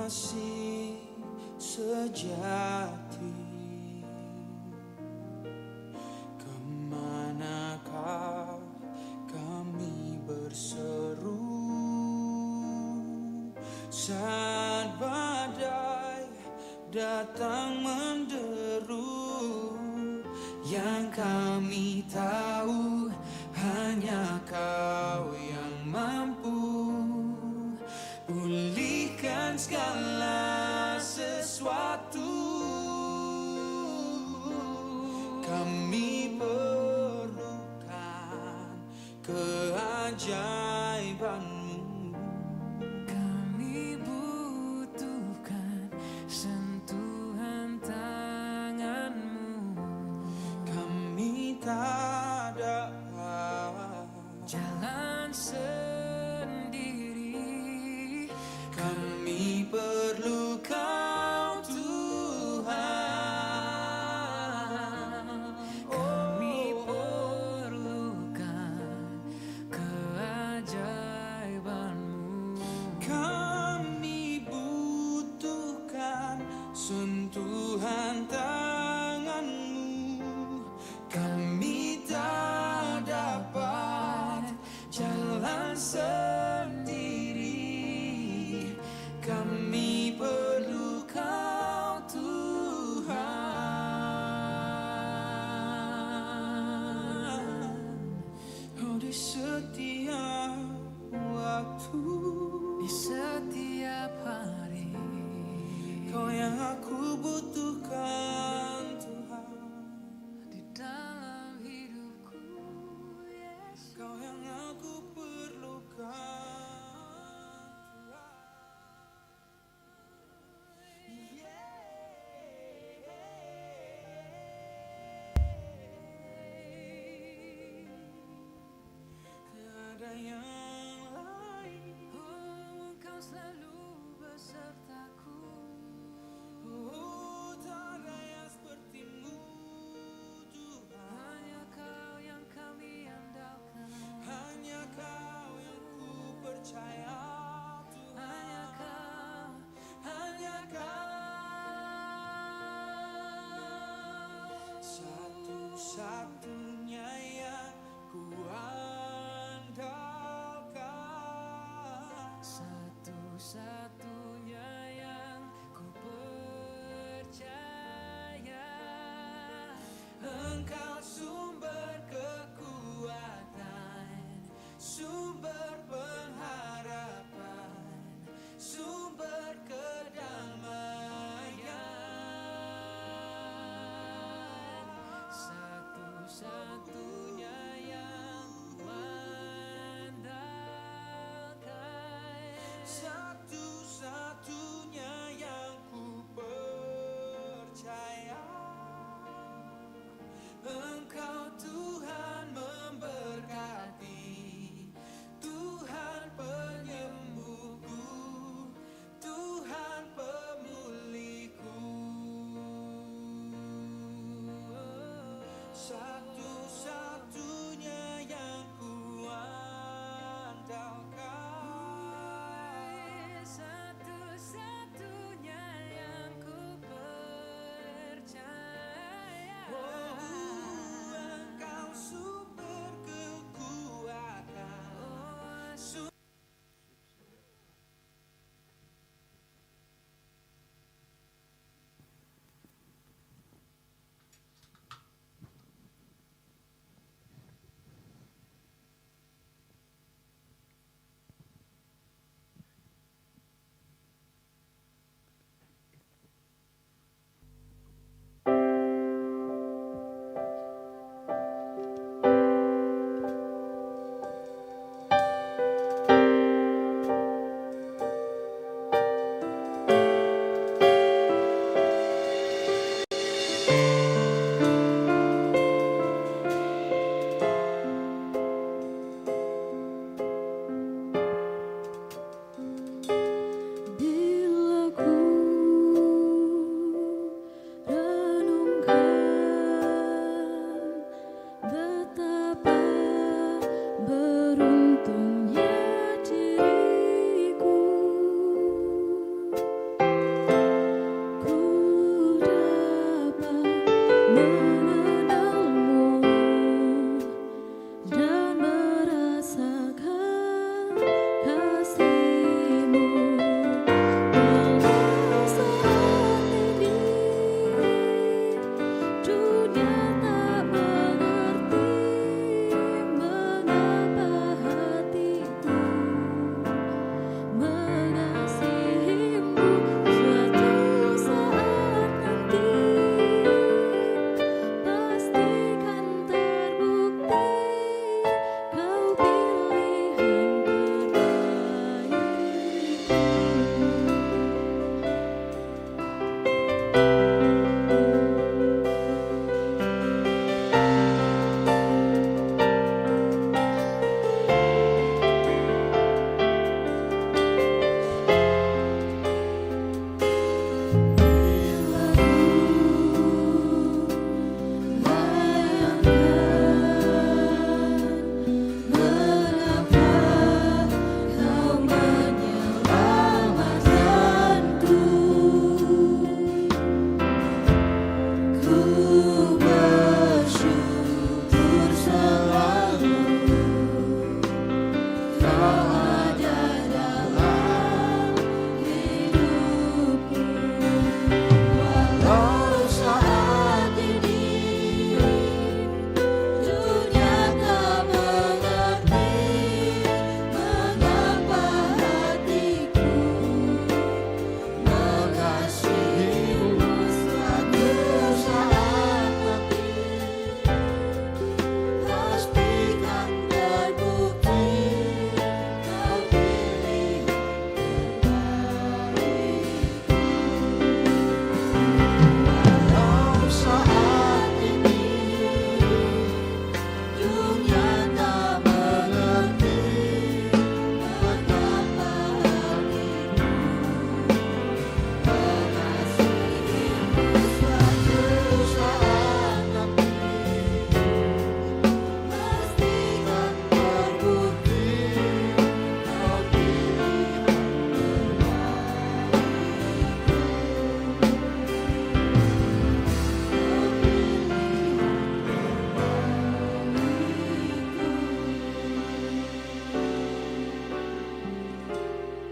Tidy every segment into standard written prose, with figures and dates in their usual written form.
kasih sejati. Kemanakah kami berseru saat badai datang menderu? Yang kami tahu hanya Kau yang mampu pulihkan segala sesuatu. Kami perlukan keajaiban-Mu. Kami butuhkan sentuhan tangan-Mu. Kami tak dapat jalan sendiri. Kami perlu Kau, Tuhan. Kami perlukan keajaiban-Mu. Kami butuhkan sentuhan tangan-Mu. Kami tak dapat jalan sendiri. Kami perlu Kau, Tuhan. Oh, di setiap waktu, Di setiap hari, Kau yang aku butuhkan, Tuhan. di dalam hidupku, Yesus. Kau yang aku perlukan, Tuhan. Tiada yang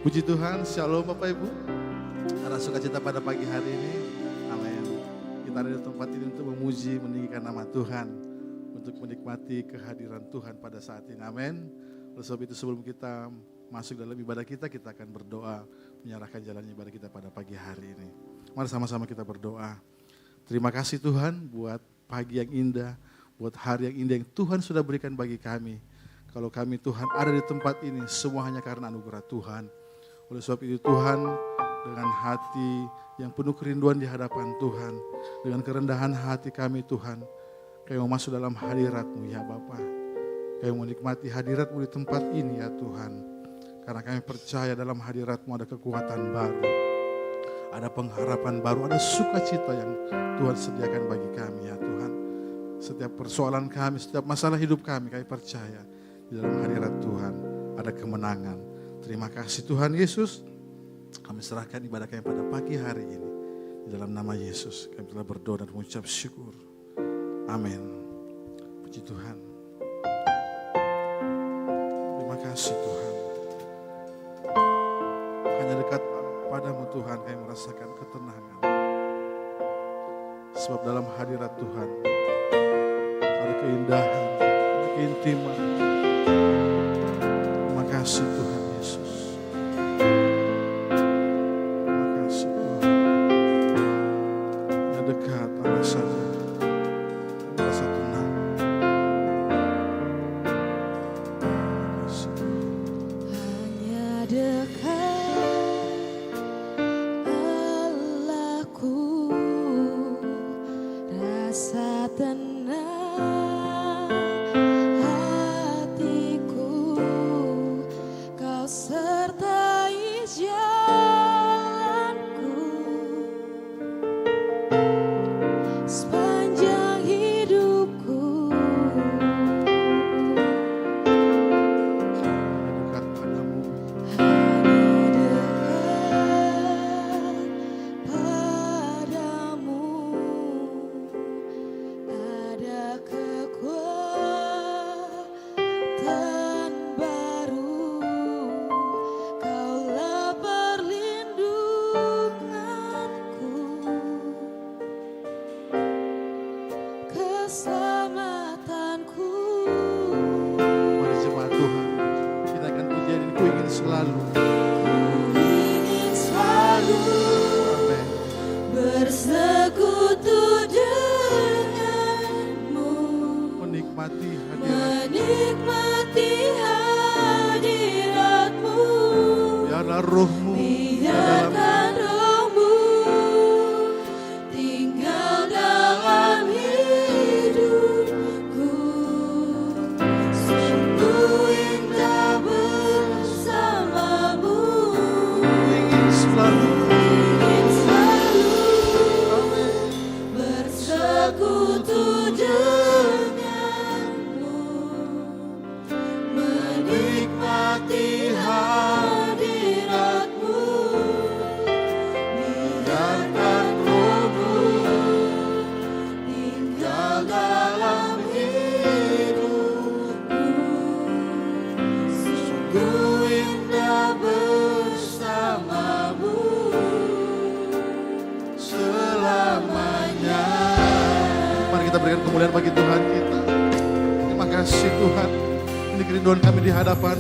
Puji Tuhan, shalom Bapak Ibu. Ada sukacita pada pagi hari ini. Amin. Kita ada di tempat ini untuk memuji, meninggikan nama Tuhan. Untuk menikmati kehadiran Tuhan pada saat ini. Amin. Oleh sebab itu sebelum kita masuk dalam ibadah kita akan berdoa. Menyerahkan jalan ibadah kita pada pagi hari ini. Mari sama-sama kita berdoa. Terima kasih Tuhan buat pagi yang indah. Buat hari yang indah yang Tuhan sudah berikan bagi kami. Kalau kami Tuhan ada di tempat ini, semua hanya karena anugerah Tuhan. Oleh sebab itu Tuhan, dengan hati yang penuh kerinduan di hadapan Tuhan, dengan kerendahan hati kami Tuhan, kami mau masuk dalam hadirat-Mu ya Bapa. Kami mau menikmati hadirat-Mu di tempat ini ya Tuhan. Karena kami percaya dalam hadirat-Mu ada kekuatan baru, ada pengharapan baru, ada sukacita yang Tuhan sediakan bagi kami ya Tuhan. Setiap persoalan kami, setiap masalah hidup kami percaya di dalam hadirat Tuhan ada kemenangan. Terima kasih Tuhan Yesus. Kami serahkan ibadah kami pada pagi hari ini. Di dalam nama Yesus kami telah berdoa dan mengucap syukur. Amin. Puji Tuhan. Terima kasih Tuhan. Hanya dekat padamu Tuhan kami merasakan ketenangan. Sebab dalam hadirat Tuhan ada keindahan, ada keintiman. Terima kasih Tuhan Yesus. Terima kasih Tuhan. Hanya dekat alasannya. Merasa tenang. Terima kasih Tuhan. Hanya dekat Allahku, rasa tenang hatiku, Kau sertai jalanku sepanjang hidupku. Dekat padamu. Hanya dekat padamu ada kekuatan baru. Kaulah perlindunganku, keselamatanku. Mari jemaat Tuhan, kita akan pujian ku ingin selalu. Ingin selalu Amin. bersekutu denganmu, Menikmati hadirat. menikmati hadiratmu. Biarlah rohmu di dalam Biarkan rohmu tinggal dalam hidupku. Sungguh indah bersamamu. ingin selalu. Ingin selalu bersekutu denganmu, menikmati hadiratmu. Biarkan rohmu tinggal dalam hidupku. Sungguh indah bersamamu selamanya. Mari kita berikan kemuliaan bagi Tuhan kita. Terima kasih Tuhan. Ini kerinduan kami di hadapan.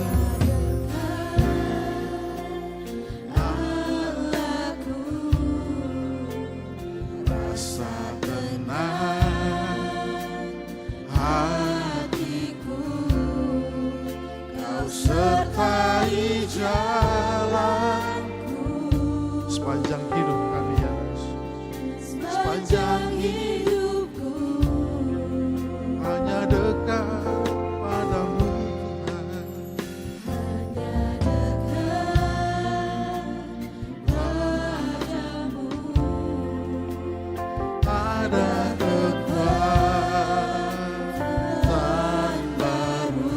Allahku, Rasa tenang hatiku, Kau sertai jalanku sepanjang hidup kami ya Yesus. sepanjang hidupku. Hanya dekat padamu Tuhan. Hanya dekat padamu Ada kekuatan baru.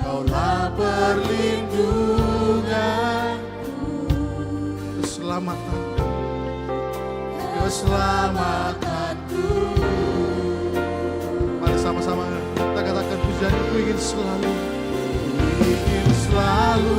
Kaulah perlindunganku. Keselamatan. Keselamatanku. Mari sama-sama kita katakan pujian ku ingin selalu. Ingin selalu.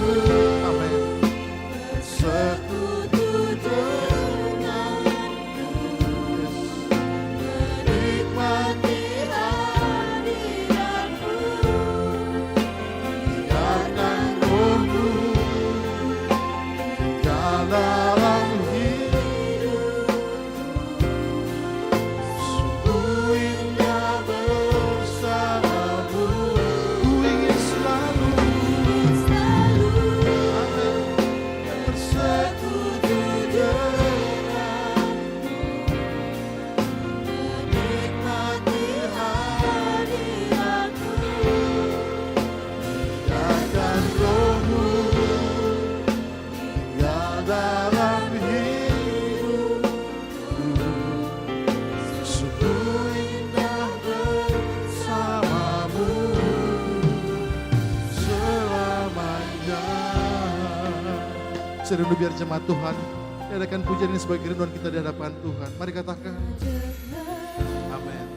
masih rindu biar jemaat Tuhan diadakan pujian ini sebagai kerinduan kita di hadapan Tuhan. Mari katakan. Amin.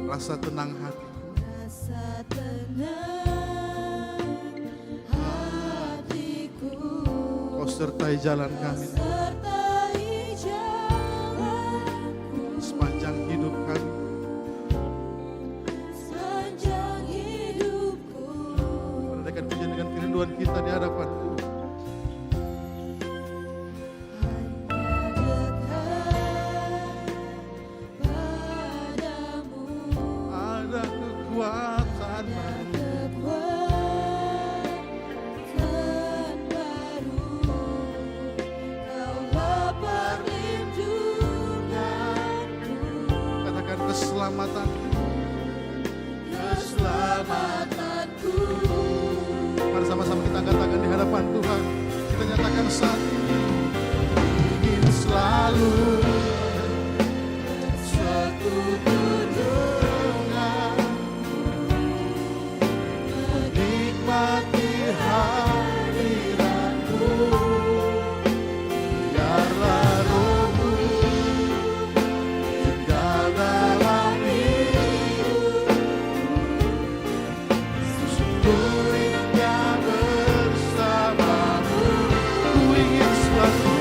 Rasa tenang hati. Kau sertai jalan kami. Sepanjang hidup kami. Menandakan pujian dengan kerinduan kita di hadapan Tuhan. Ada kekuatan baru. Katakan keselamatan. Keselamatanku. Mari sama-sama kita angkat tangan di hadapan Tuhan. Kita nyatakan saat ini ingin selalu sekutu denganmu, menikmati hadiratmu. Biarlah rohmu tinggal dalam hidupku, sungguh indah bersamamu. Ku ingin selalu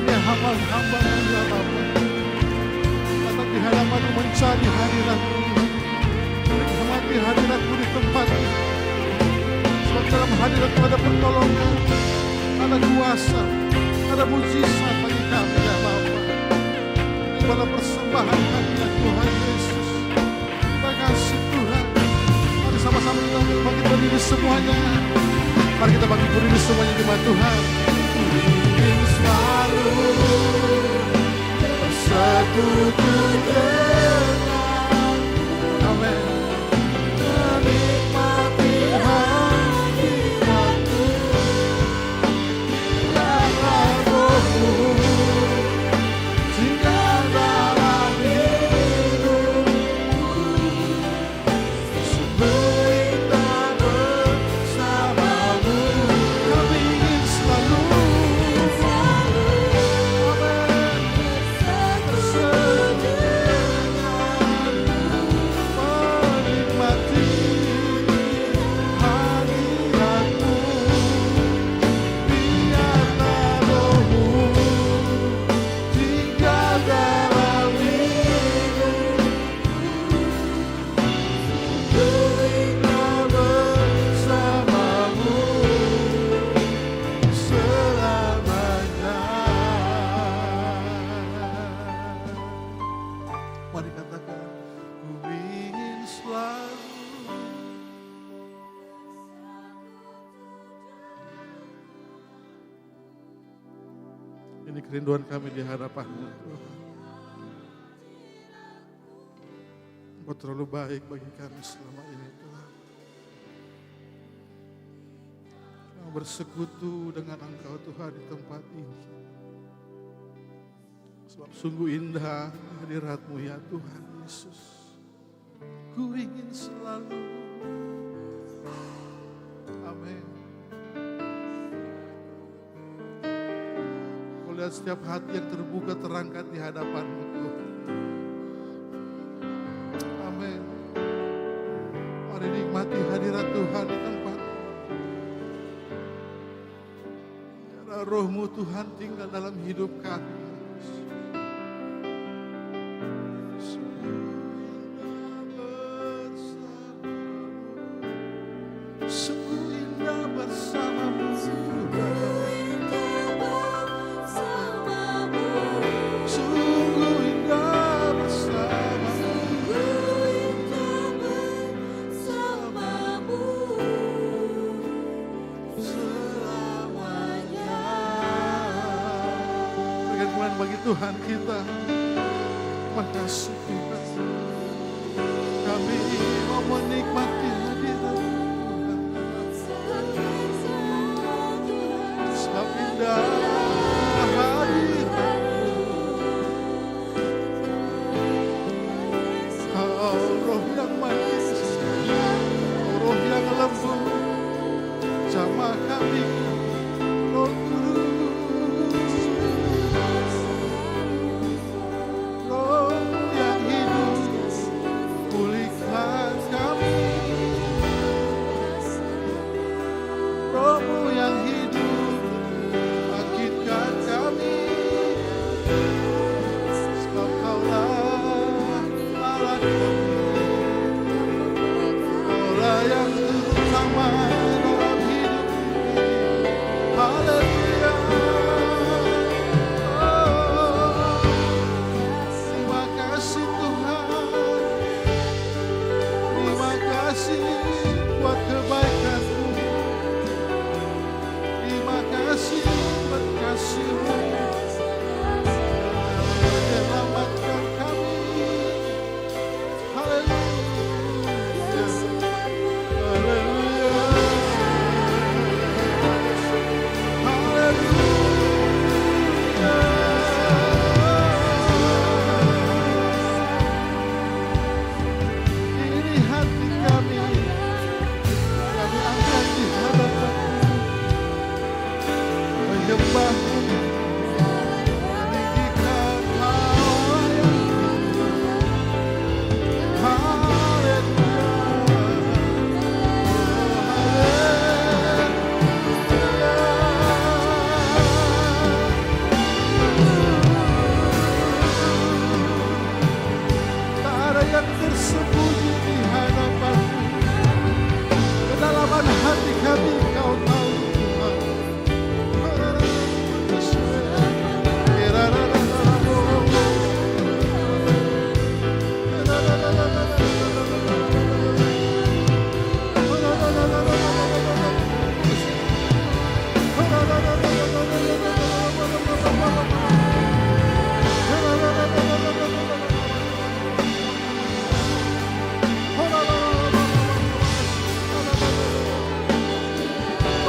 hamba-hambamu ya Bapa, datang di hadapan-Mu mencari hadirat-Mu, menikmati hadirat-Mu di tempat ini. Sebab dalam hadirat-Mu ada pertolongan, ada kuasa, ada mujizat bagi kami ya Bapa. Inilah persembahan kami ya Tuhan Yesus. Terima kasih Tuhan. Mari sama-sama kita bangkit berdiri semuanya. Mari kita bangkit berdiri semuanya di hadapan Tuhan. Ingin selalu bersekutu denganmu. Amin. Menikmati hadiratmu. Biarlah rohmu tinggal dalam hidupku, sungguh indah bersamamu. Kami ingin selalu kerinduan kami di hadapan-Mu Tuhan. Engkau terlalu baik bagi kami selama ini Tuhan. Kami bersekutu dengan Engkau Tuhan di tempat ini. Sebab sungguh indah hadirat-Mu ya Tuhan Yesus. Ku ingin selalu. Amin. Lihat setiap hati yang terbuka terangkat di hadapan-Mu Tuhan. Amin. Mari nikmati hadirat Tuhan di tempat. Biarlah roh-Mu Tuhan tinggal dalam hidup kami. Sungguh indah bersamamu. selamanya. Berikan kemuliaan bagi Tuhan kita. Makasih Tuhan. Kami mau menikmati hadirat Tuhan. Sebab indah hadirat. Kau roh yang manis, roh yang lembut, jamah kami, roh kudus, roh yang hidup, pulihkan kami, rohmu yang hidup, bangkitkan kami, sebab Kaulah Allah kami, Kaulah yang terutama dalam hidup ini. Haleluya. Oh, terima kasih Tuhan. Terima kasih buat kebaikan-Mu. Terima kasih buat kasih-Mu. Menyelamatkan kami. Haleluya. Haleluya. Ini hati kami angkat di hadapan-Mu, menyembah-Mu, meninggikan Allah yang hidup. Haleluya. Tak ada yang tersembunyi di hadapan-Mu. Kedalaman hati kami Kau tahu Tuhan.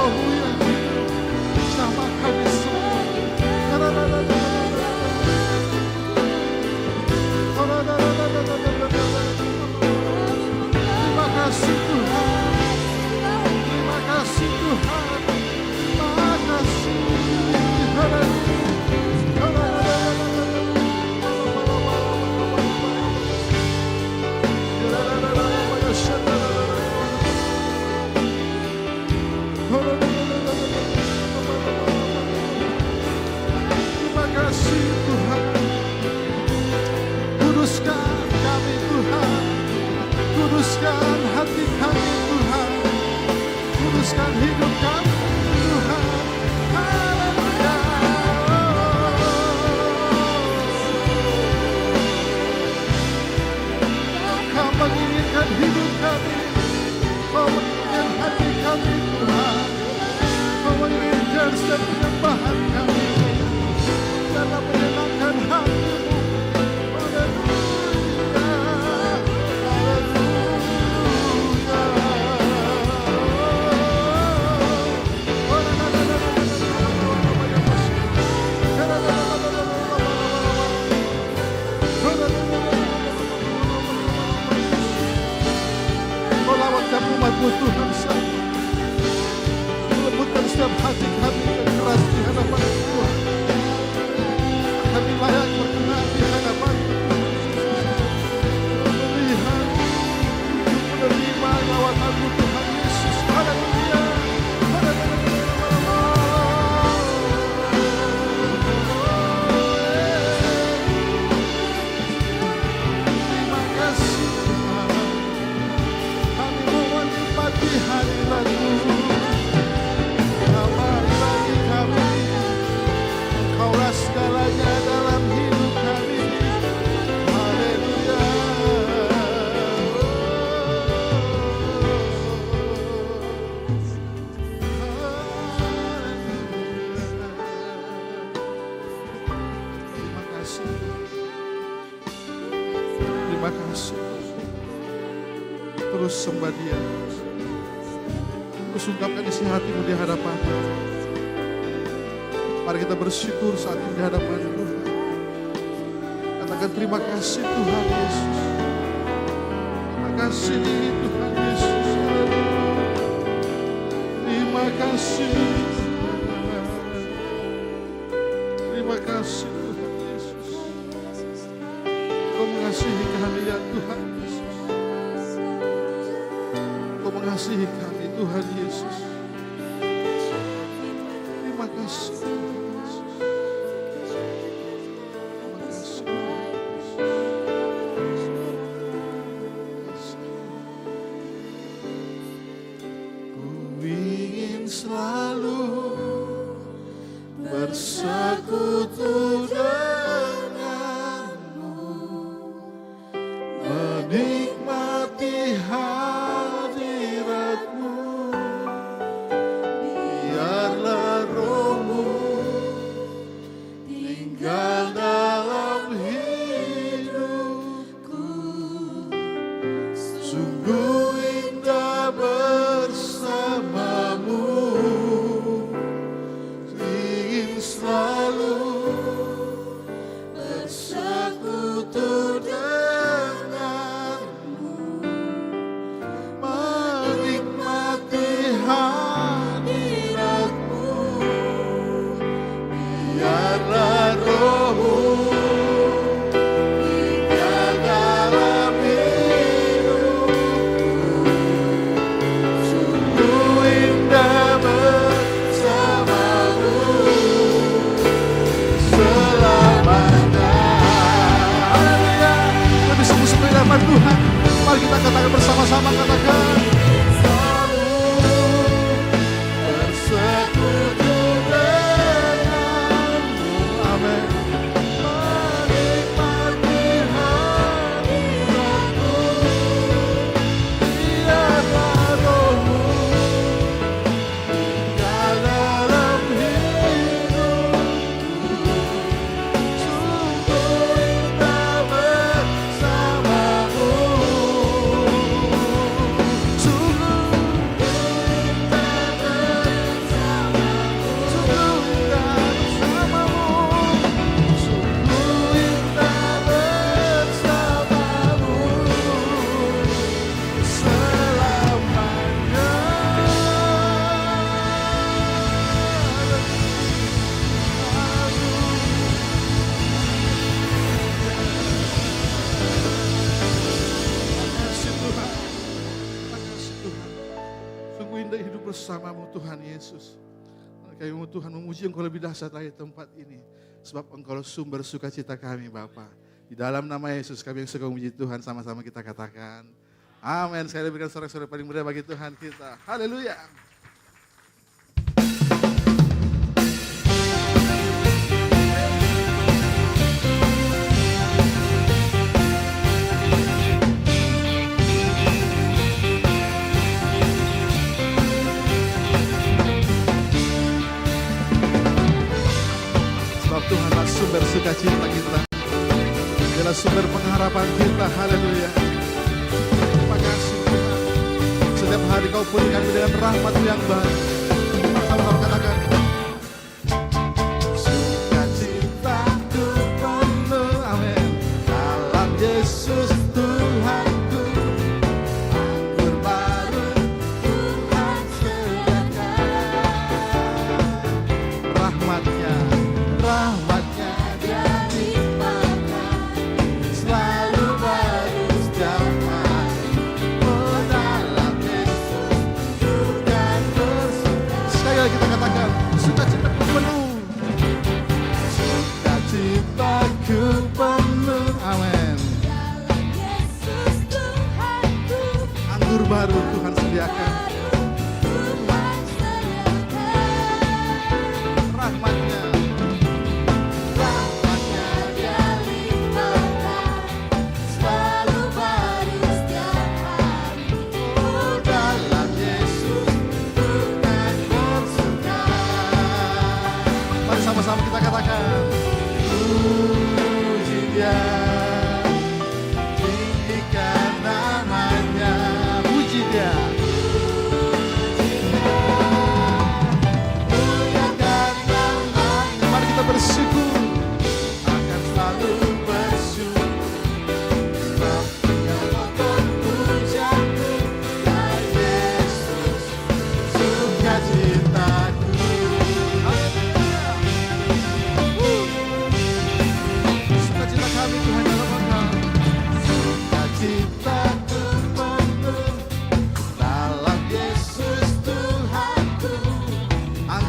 Rohmu yang hidup, jamah kami semua. Terima kasih Tuhan. Terima kasih Tuhan. Terima kasih. Terima kasih Tuhan. Kuduskan kami Tuhan. Kuduskan hati kami Tuhan. Kuduskan hidup kami Tuhan. Haleluya. Kau menginginkan hidup kami. Kau menginginkan hati kami Tuhan. Kau menginginkan setiap penyembahan kami dalam menyenangkan hati-Mu. Haleluya. Kau lawatkan umat-Mu Tuhan saat lembutkan setiap hati kami yang keras di hadapan Tuhan. Kami layak berkenan di hadapan melihat, menerima lawatan-Mu Tuhan Yesus. Haleluya. Terima kasih Tuhan. Kami mau menikmati hadirat-Mu. Amarlah Terima kasih. Terus sembah Dia. Terus ungkapkan isi hatimu di hadapan-Nya. Mari kita bersyukur saat ini di hadapan Tuhan. Katakan terima kasih Tuhan Yesus. Terima kasih Tuhan Yesus. Terima kasih. Terima kasih Tuhan Yesus. Kau mengasihi kami ya Tuhan Yesus. Kau mengasihi kami Tuhan Yesus. Terima kasih Tuhan Yesus. Terima kasih Ku ingin selalu bersekutu denganmu, menikmati hadiratmu. Biarlah rohmu tinggal dalam hidupku. Sungguh indah bersamamu. Ingin selalu bersekutu denganmu, menikmati hadiratmu. Biarlah rohmu tinggal dalam hidupku. Sungguh indah bersamamu selamanya. Haleluya. Lebih sungguh-sungguh di hadapan Tuhan. Mari kita katakan bersama-sama, katakan selalu bersekutu denganmu. Amin. Menikmati hadiratmu. Biarlah rohmu tinggal dalam hidupku. Sungguh indah bersamamu. Sungguh indah bersamamu. Sungguh indah bersamamu. Sungguh indah bersamamu selamanya. Makasih Tuhan. Makasih Tuhan. Sungguh indah hidup bersamamu Tuhan Yesus. Kami Tuhan memuji Engkau lebih dahsyat lagi tempat ini. Sebab Engkau sumber sukacita kami Bapa. Di dalam nama Yesus kami yang suka memuji Tuhan, sama-sama kita katakan amin. Sekali lagi berikan sorak-sorai paling meriah bagi Tuhan kita. Haleluya. Sebab Tuhanlah sumber sukacita kita. Dialah sumber pengharapan kita. Haleluya. Terima kasih Tuhan. Setiap hari Kau pulih kami dengan rahmat yang baru. Sama-sama katakan. Sukacitaku penuh. Amin. Dalam Yesus Tuhanku. Anggur baru Tuhan sediakan. Rahmatnya Dia limpahkan, selalu baru setiap hari. Oh dalam Yesus Tuhan bersuka. Sekali lagi kita katakan, sukacitaku penuh. Sukacitaku penuh. Amin. Dalam Yesus Tuhanku, Anggur baru Tuhan sediakan. Tuhan sediakan. Rahmatnya Dia limpahkan, selalu baru setiap hari. oh dalam Yesus Tuhan bersuka. Mari sama-sama kita katakan, puji Dia, tinggi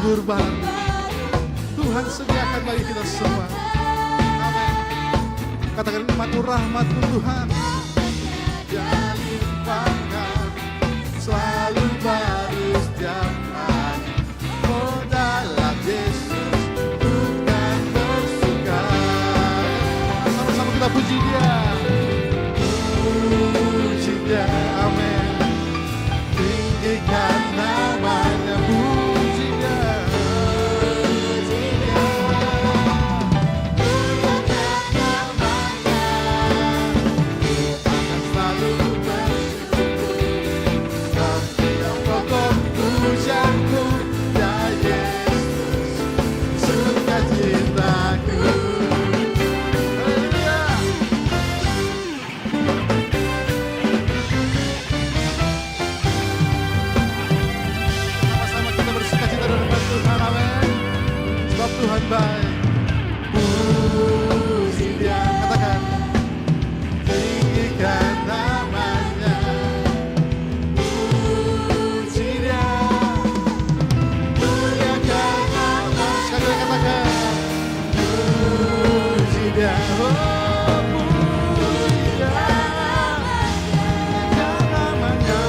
anggur baru. Tuhan sediakan bagi kita semua. Amin. Katakan nikmatmu rahmatmu Tuhan. Dia limpahkan selalu baru setiap hari. Oh dalam Yesus bukan bersuka. Sama-sama kita puji Dia. Puji Dia. Amin. Tinggikan namanya, puji Dia. Tuhan baik. Puji Dia. Katakan. Tinggikan namanya. Puji Dia. Muliakan nama. Sekali lagi katakan. Puji Dia. Oh, puji Dia. Muliakan namanya.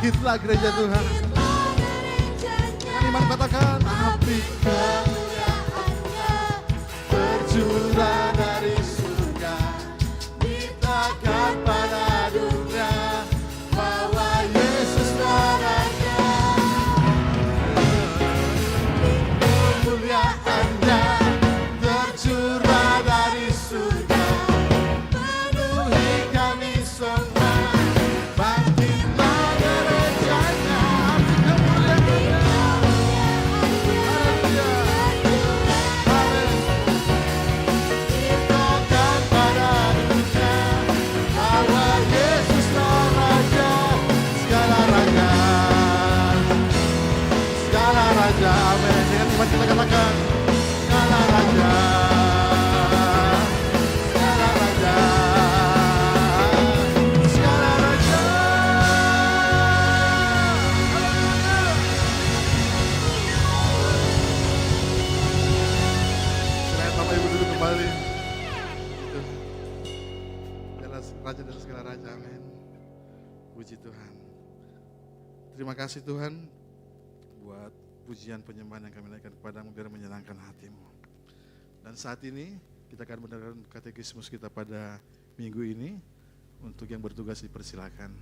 Bangkitlah gereja Tuhan. Dengan iman katakan, api kemuliaan-Nya bercurah dari surga, ditakar pada dunia bahwa Yesuslah Raja. Kemuliaan-Nya tercurah dari surga, penuhi kami semua. Bangkitlah gerejanya, api kemuliaan-Nya. Haleluya. Ditakan pada dunia bahwa Yesuslah Raja. Segala raja, segala raja, amin. Dengan iman kita katakan, segala raja, segala raja, segala raja. Haleluya. Selain Bapak Ibu duduk kembali. Adalah Raja dari segala raja, amin. Puji Tuhan. Terima kasih Tuhan buat pujian penyembahan yang kami naikkan kepadamu biar menyenangkan hatimu. Dan saat ini kita akan mendengarkan katekismus kita pada minggu ini. Untuk yang bertugas dipersilakan.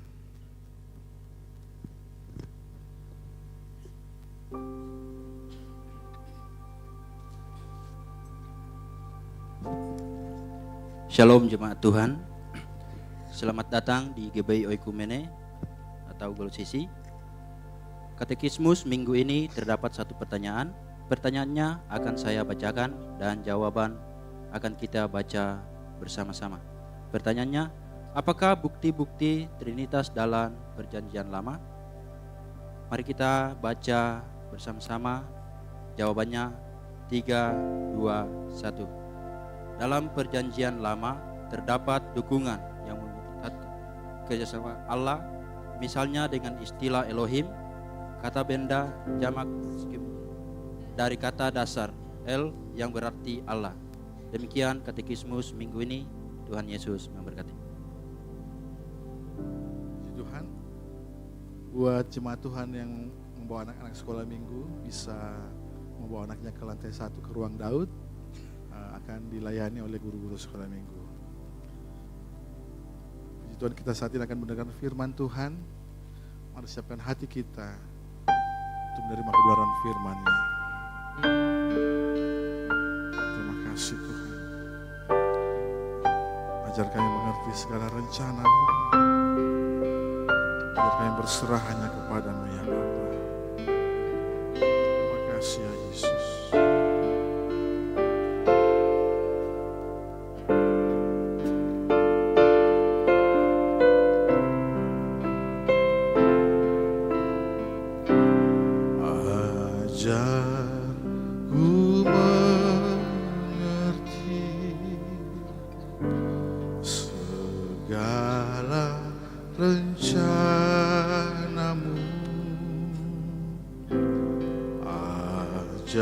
Shalom jemaat Tuhan. Selamat datang di GBI Oikumene atau Golosisi. Katekismus minggu ini terdapat satu pertanyaan. Pertanyaannya akan saya bacakan dan jawaban akan kita baca bersama-sama. Pertanyaannya, apakah bukti-bukti Trinitas dalam Perjanjian Lama? Mari kita baca bersama-sama. Jawabannya 3, 2, 1. Dalam Perjanjian Lama terdapat dukungan yang membuktikan kerjasama Allah, misalnya dengan istilah Elohim, kata benda jamak dari kata dasar El yang berarti Allah. Demikian katekismus minggu ini. Tuhan Yesus memberkati. Puji Tuhan. Buat jemaat Tuhan yang membawa anak-anak sekolah minggu, bisa membawa anaknya ke lantai 1 ke ruang Daud, akan dilayani oleh guru-guru sekolah minggu. Puji Tuhan, kita saat ini akan mendengar firman Tuhan. Mari siapkan hati kita untuk menerima kebenaran firman-Nya. Terima kasih Tuhan. Ajar kami mengerti segala rencana-Mu, ajar kami berserah hanya kepada-Mu ya Bapa. Terima kasih ya Yesus. Ajarku mengerti segala rencana-Mu,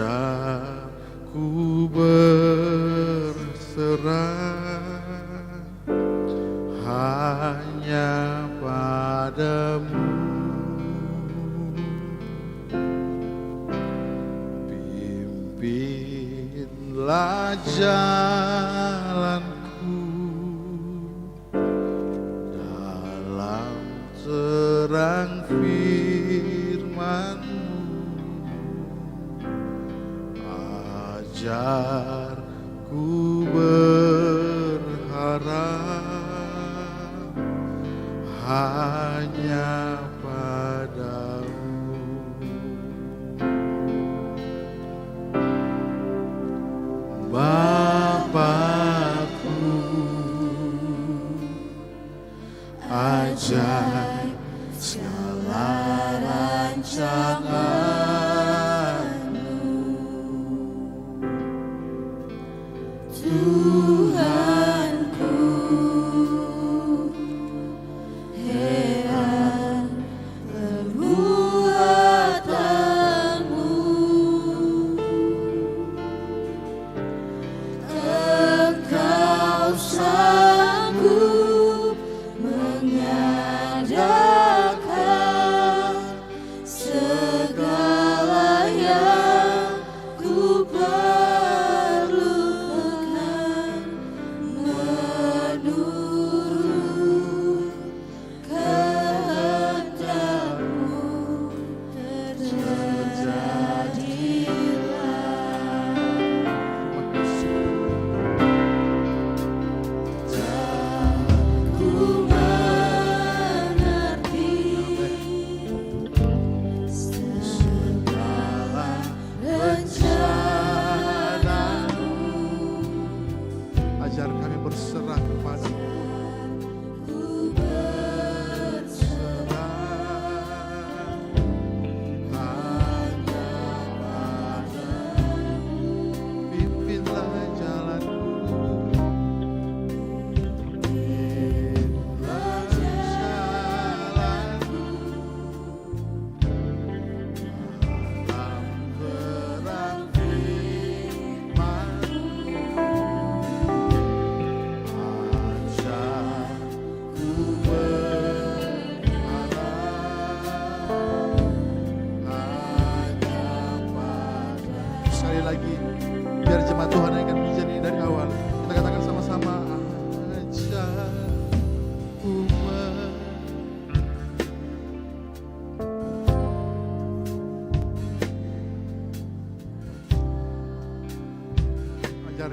ajarku berserah hanya padamu. Pimpinlah jalanku dalam terang firman-Mu, ajarku berharap hanya padamu. Bapakku, ajar segala rancangan-Mu, Tuhanku, heran perbuatan-Mu. Engkau sanggup mengadakan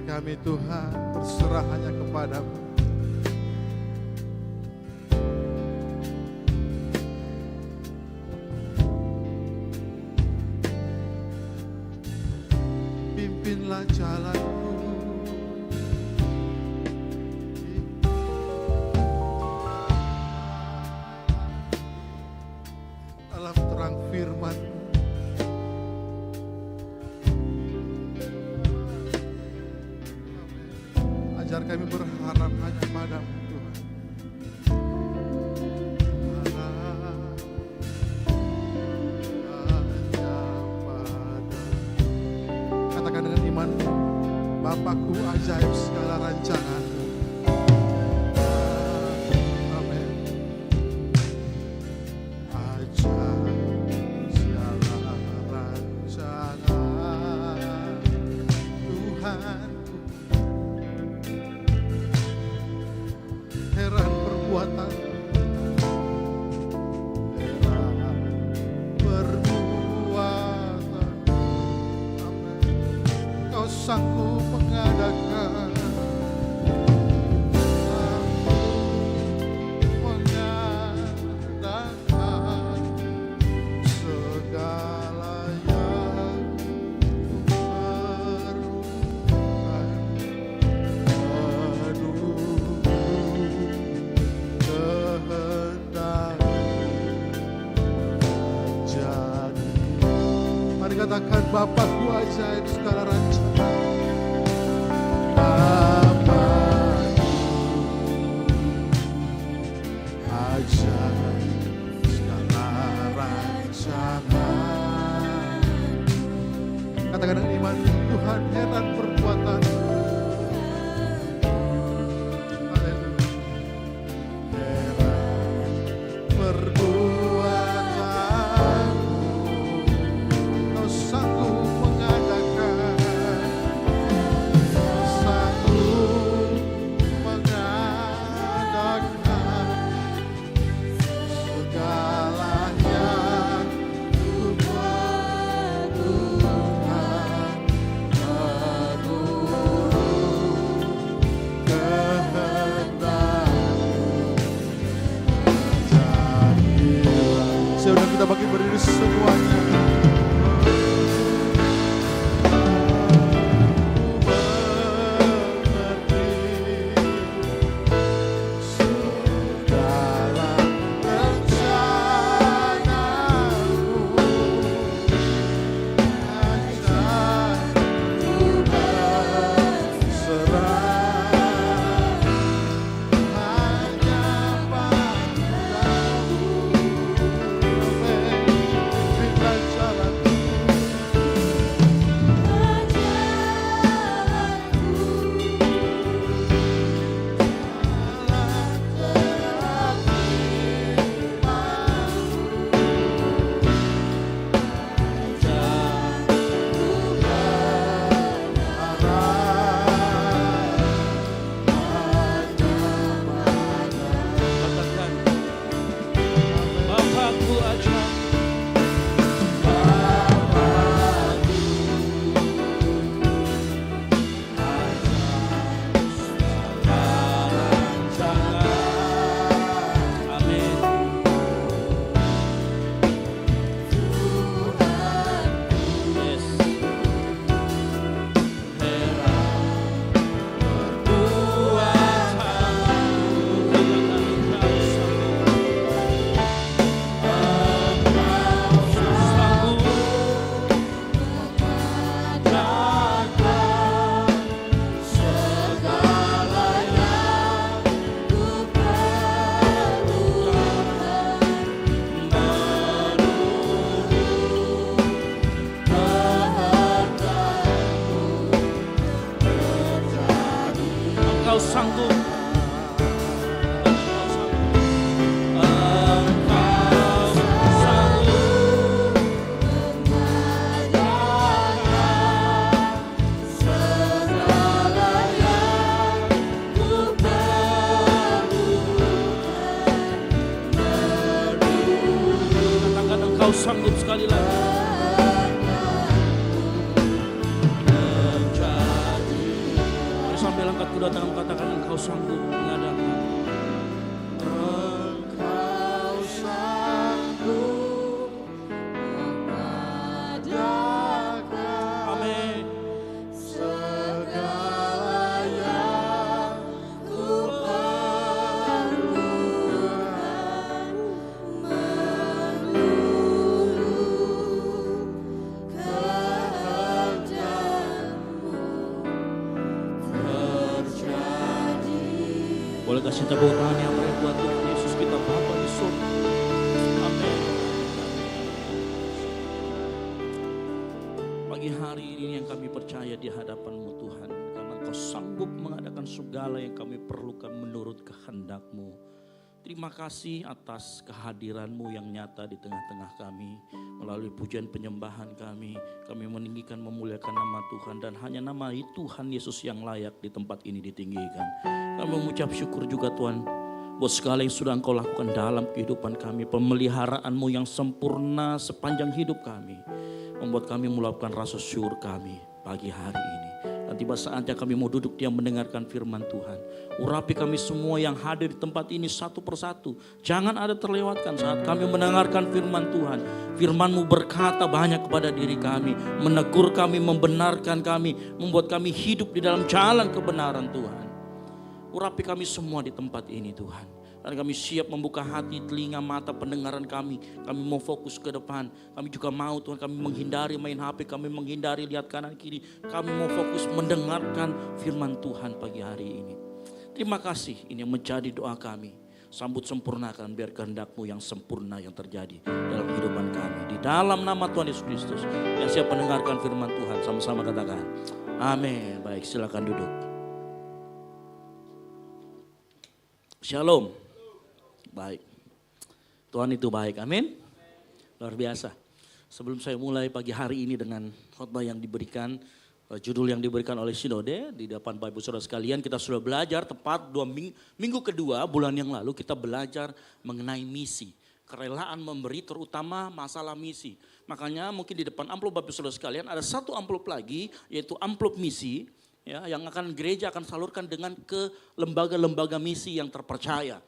kami Tuhan berserah hanya kepadamu. Pimpinlah jalanku dalam terang firman-Mu. Ajar kami berharap hanya padamu Tuhan. Katakan dengan iman, Bapakku ajaib segala rancangan-Mu. Amin. Ajaib segala rancangan Tuhan. Heran perbuatan, heran perbuatan. Amin. Kau sanggup mengadakan, sanggup mengadakan segala yang ku perlukan. Mari katakan, Bapakku ajaib segala rancangan. Bapakku ajaib segala rancangan. Katakan dengan iman, Tuhan heran perbuatan. Haleluya. Heran perbuatan. Kau sanggup mengadakan, sanggup mengadakan segala yang ku perlukan. Menurut kehendak-Mu jadilah. Sudah kita bagi berdiri semuanya. Engkau sanggup sekali lagi. aku datang katakan engkau sanggup mengadakan. Engkau sanggup mengadakan Amin. segala yang ku perlukan menurut kehendakmu terjadi. Boleh kasih tepuk tangan yang meriah buat Tuhan Yesus kita Bapa di surga. Amin. Pagi hari ini yang kami percaya di hadapan-Mu Tuhan, karena Engkau sanggup mengadakan segala yang kami perlukan menurut kehendak-Mu. Terima kasih atas kehadiran-Mu yang nyata di tengah-tengah kami. Melalui pujian penyembahan kami meninggikan memuliakan nama Tuhan, dan hanya nama Tuhan Yesus yang layak di tempat ini ditinggikan. Kami mengucap syukur juga Tuhan buat segala yang sudah Engkau lakukan dalam kehidupan kami. Pemeliharaan-Mu yang sempurna sepanjang hidup kami membuat kami melakukan rasa syukur kami pagi hari ini. Dan tiba saatnya kami mau duduk diam mendengarkan firman Tuhan. Urapi kami semua yang hadir di tempat ini satu persatu. Jangan ada terlewatkan saat kami mendengarkan firman Tuhan. Firman-Mu berkata banyak kepada diri kami, menegur kami, membenarkan kami, membuat kami hidup di dalam jalan kebenaran Tuhan. Urapi kami semua di tempat ini Tuhan. Dan kami siap membuka hati, telinga, mata, pendengaran kami. Kami mau fokus ke depan. Kami juga mau Tuhan, kami menghindari main HP, kami menghindari lihat kanan kiri. Kami mau fokus mendengarkan firman Tuhan pagi hari ini. Terima kasih, ini yang menjadi doa kami. Sambut sempurnakan biar kehendak-Mu yang sempurna yang terjadi dalam kehidupan kami. Di dalam nama Tuhan Yesus Kristus yang siap mendengarkan firman Tuhan, sama-sama katakan amin. Baik, silakan duduk. Shalom. Baik. Tuhan itu baik, amin. Luar biasa. Sebelum saya mulai pagi hari ini dengan khotbah yang diberikan, judul yang diberikan oleh Sinode di depan Bapak Ibu Saudara sekalian, kita sudah belajar tepat minggu kedua bulan yang lalu kita belajar mengenai misi. Kerelaan memberi terutama masalah misi. Makanya mungkin di depan amplop Bapak Ibu Saudara sekalian ada satu amplop lagi yaitu amplop misi ya, yang akan gereja akan salurkan dengan ke lembaga-lembaga misi yang terpercaya.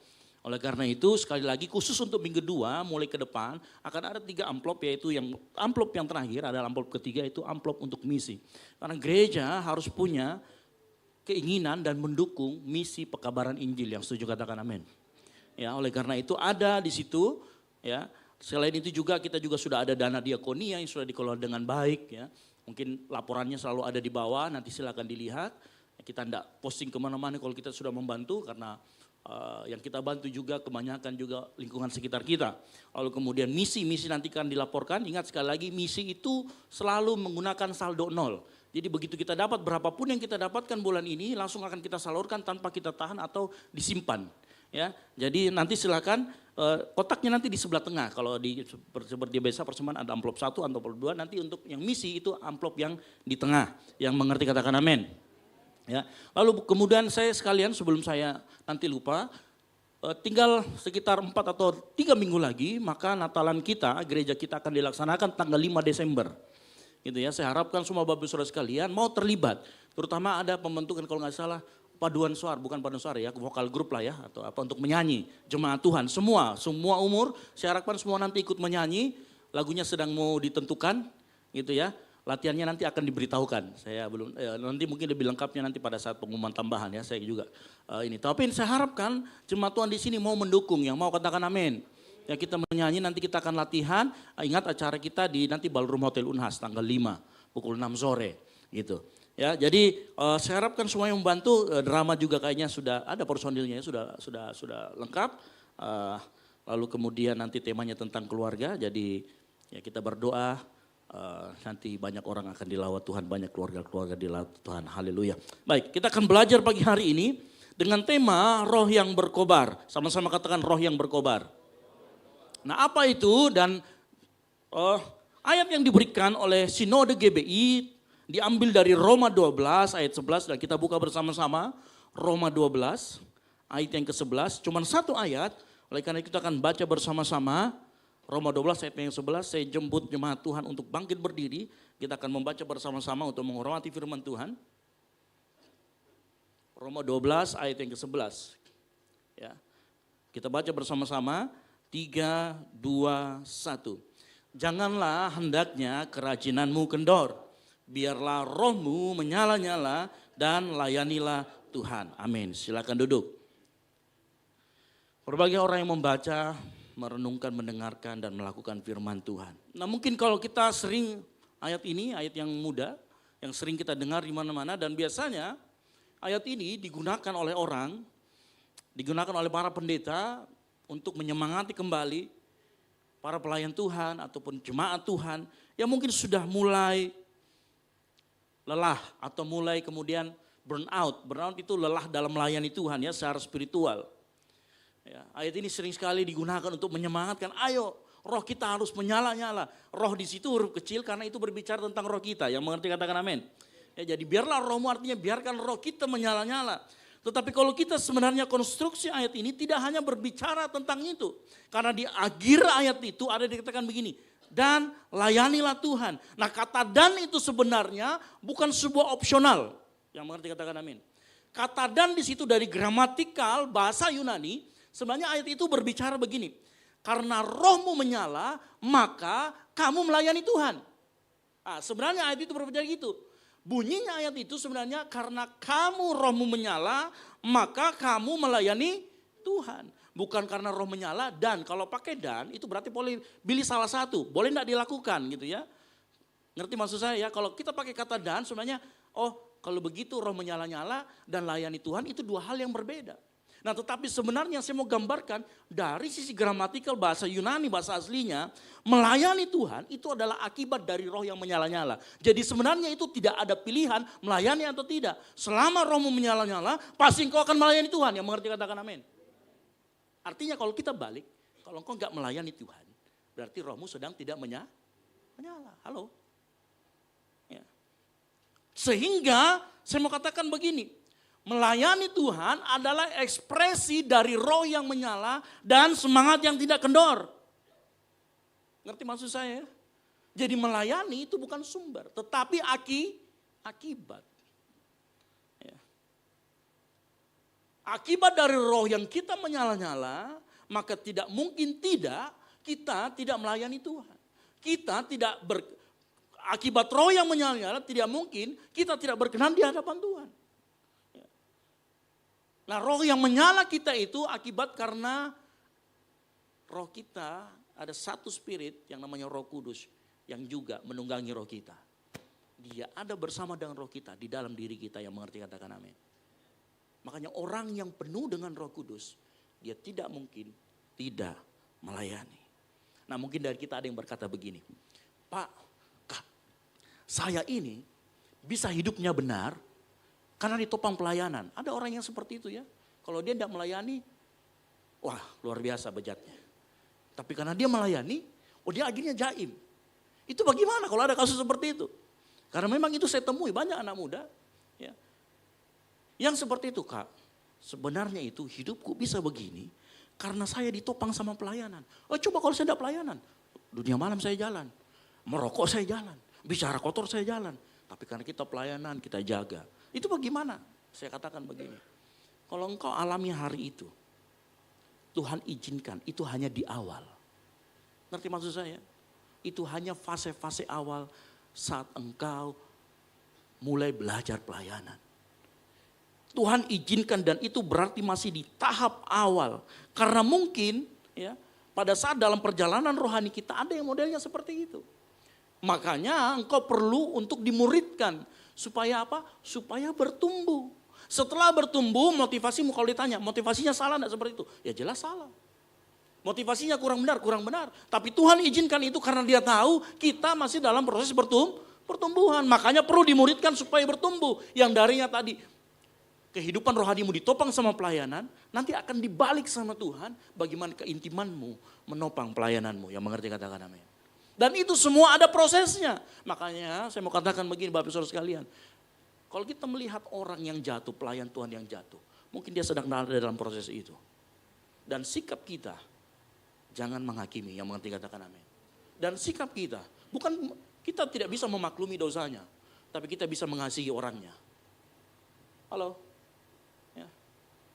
Oleh karena itu sekali lagi khusus untuk minggu 2 mulai ke depan akan ada 3 amplop, yaitu yang amplop yang terakhir adalah amplop ketiga, itu amplop untuk misi. Karena gereja harus punya keinginan dan mendukung misi pekabaran Injil, yang setuju katakan amin. Ya, oleh karena itu ada di situ ya. Selain itu juga kita juga sudah ada dana diakonia yang sudah dikelola dengan baik ya. Mungkin laporannya selalu ada di bawah, nanti silakan dilihat. Kita tidak posting kemana-mana kalau kita sudah membantu, karena yang kita bantu juga kebanyakan juga lingkungan sekitar kita. Lalu kemudian misi nanti akan dilaporkan. Ingat sekali lagi, misi itu selalu menggunakan saldo 0. Jadi begitu kita dapat berapapun yang kita dapatkan bulan ini langsung akan kita salurkan tanpa kita tahan atau disimpan. Ya, jadi nanti silakan kotaknya nanti di sebelah tengah. Kalau seperti biasa persembahan ada amplop 1, amplop 2. Nanti untuk yang misi itu amplop yang di tengah. Yang mengerti katakan amin. Ya, lalu kemudian saya sekalian sebelum saya nanti lupa, tinggal sekitar 4 atau 3 minggu lagi maka Natalan kita, gereja kita akan dilaksanakan tanggal 5 Desember. Gitu ya, saya harapkan semua Bapak Saudara sekalian mau terlibat, terutama ada pembentukan kalau nggak salah paduan suara, bukan paduan suara ya, vokal grup lah ya, atau apa untuk menyanyi, jemaat Tuhan, semua umur, saya harapkan semua nanti ikut menyanyi, lagunya sedang mau ditentukan gitu ya. Latihannya nanti akan diberitahukan. Saya belum nanti mungkin lebih lengkapnya nanti pada saat pengumuman tambahan ya. Saya juga ini. Tapi saya harapkan jemaat Tuhan di sini mau mendukung, yang mau katakan amin. Ya, kita menyanyi, nanti kita akan latihan. Ingat acara kita di nanti Ballroom Hotel Unhas tanggal 5 pukul 6 sore gitu. Ya, jadi saya harapkan semua yang membantu. Drama juga kayaknya sudah ada personilnya ya, sudah lengkap. Lalu kemudian nanti temanya tentang keluarga. Jadi ya kita berdoa. Nanti banyak orang akan dilawat Tuhan, banyak keluarga-keluarga dilawat Tuhan, haleluya. Baik, kita akan belajar pagi hari ini dengan tema roh yang berkobar. Sama-sama katakan roh yang berkobar. Nah, apa itu? Dan ayat yang diberikan oleh Sinode GBI diambil dari Roma 12 ayat 11, dan kita buka bersama-sama Roma 12 ayat yang ke-11, cuman satu ayat, oleh karena itu kita akan baca bersama-sama. Roma 12 ayat yang 11, saya jemput jemaat Tuhan untuk bangkit berdiri. Kita akan membaca bersama-sama untuk menghormati firman Tuhan. Roma 12 ayat yang ke-11. Ya. Kita baca bersama-sama. 3, 2, 1. Janganlah hendaknya kerajinanmu kendor. Biarlah rohmu menyala-nyala dan layanilah Tuhan. Amin. Silakan duduk. Berbagai orang yang membaca, merenungkan, mendengarkan dan melakukan firman Tuhan. Nah, mungkin kalau kita sering ayat ini, ayat yang muda, yang sering kita dengar di mana-mana, dan biasanya ayat ini digunakan oleh orang, digunakan oleh para pendeta untuk menyemangati kembali para pelayan Tuhan ataupun jemaat Tuhan yang mungkin sudah mulai lelah atau mulai kemudian burn out. Burn out itu lelah dalam melayani Tuhan ya, secara spiritual. Ya, ayat ini sering sekali digunakan untuk menyemangatkan, ayo roh kita harus menyala-nyala. Roh di situ huruf kecil karena itu berbicara tentang roh kita, yang mengerti katakan amin. Ya, jadi biarlah rohmu, artinya biarkan roh kita menyala-nyala. Tetapi kalau kita sebenarnya konstruksi ayat ini tidak hanya berbicara tentang itu. Karena di akhir ayat itu ada dikatakan begini, dan layanilah Tuhan. Nah, kata dan itu sebenarnya bukan sebuah opsional. Yang mengerti katakan amin. Kata dan di situ dari gramatikal bahasa Yunani, sebenarnya ayat itu berbicara begini. Karena rohmu menyala, maka kamu melayani Tuhan. Nah, sebenarnya ayat itu berbicara gitu. Bunyinya ayat itu sebenarnya karena kamu rohmu menyala, maka kamu melayani Tuhan. Bukan karena roh menyala dan, kalau pakai dan itu berarti boleh pilih salah satu. Boleh tidak dilakukan gitu ya. Ngerti maksud saya ya, kalau kita pakai kata dan sebenarnya, oh kalau begitu roh menyala-nyala dan layani Tuhan itu dua hal yang berbeda. Nah, tetapi sebenarnya saya mau gambarkan dari sisi gramatikal bahasa Yunani, bahasa aslinya, melayani Tuhan itu adalah akibat dari roh yang menyala-nyala. Jadi sebenarnya itu tidak ada pilihan melayani atau tidak. Selama rohmu menyala-nyala, pasti engkau akan melayani Tuhan. Yang mengerti katakan amin. Artinya kalau kita balik, kalau engkau enggak melayani Tuhan, berarti rohmu sedang tidak menyala. Halo? Ya. Sehingga saya mau katakan begini. Melayani Tuhan adalah ekspresi dari roh yang menyala dan semangat yang tidak kendor. Ngerti maksud saya? Jadi melayani itu bukan sumber, tetapi akibat. Ya. Akibat dari roh yang kita menyala-nyala, maka tidak mungkin kita tidak melayani Tuhan. Akibat roh yang menyala-nyala tidak mungkin kita tidak berkenan di hadapan Tuhan. Nah, roh yang menyala kita itu akibat karena roh kita ada satu spirit yang namanya Roh Kudus yang juga menunggangi roh kita. Dia ada bersama dengan roh kita di dalam diri kita, yang mengerti katakan amin. Makanya orang yang penuh dengan Roh Kudus, dia tidak mungkin tidak melayani. Nah, mungkin dari kita ada yang berkata begini, Pak, Kak, saya ini bisa hidupnya benar karena ditopang pelayanan. Ada orang yang seperti itu ya. Kalau dia tidak melayani, wah luar biasa bejatnya. Tapi karena dia melayani, dia akhirnya jaim. Itu bagaimana kalau ada kasus seperti itu? Karena memang itu saya temui banyak anak muda. Ya, yang seperti itu, Kak. Sebenarnya itu hidupku bisa begini karena saya ditopang sama pelayanan. Coba kalau saya tidak pelayanan, dunia malam saya jalan. Merokok saya jalan. Bicara kotor saya jalan. Tapi karena kita pelayanan, kita jaga. Itu bagaimana? Saya katakan begini. Kalau engkau alami hari itu, Tuhan izinkan, itu hanya di awal. Ngerti maksud saya? Itu hanya fase-fase awal saat engkau mulai belajar pelayanan. Tuhan izinkan dan itu berarti masih di tahap awal. Karena mungkin ya pada saat dalam perjalanan rohani kita ada yang modelnya seperti itu. Makanya engkau perlu untuk dimuridkan. Supaya apa? Supaya bertumbuh. Setelah bertumbuh, motivasimu kalau ditanya, motivasinya salah enggak seperti itu? Ya jelas salah. Motivasinya kurang benar. Tapi Tuhan izinkan itu karena dia tahu kita masih dalam proses pertumbuhan. Makanya perlu dimuridkan supaya bertumbuh. Yang darinya tadi, kehidupan rohanimu ditopang sama pelayanan, nanti akan dibalik sama Tuhan bagaimana keintimanmu menopang pelayananmu. Yang mengerti katakan amin. Dan itu semua ada prosesnya. Makanya saya mau katakan begini Bapak Saudara sekalian. Kalau kita melihat orang yang jatuh, pelayan Tuhan yang jatuh. Mungkin dia sedang ada dalam proses itu. Dan sikap kita, jangan menghakimi, yang mengerti katakan amin. Dan sikap kita, bukan kita tidak bisa memaklumi dosanya. Tapi kita bisa mengasihi orangnya. Halo?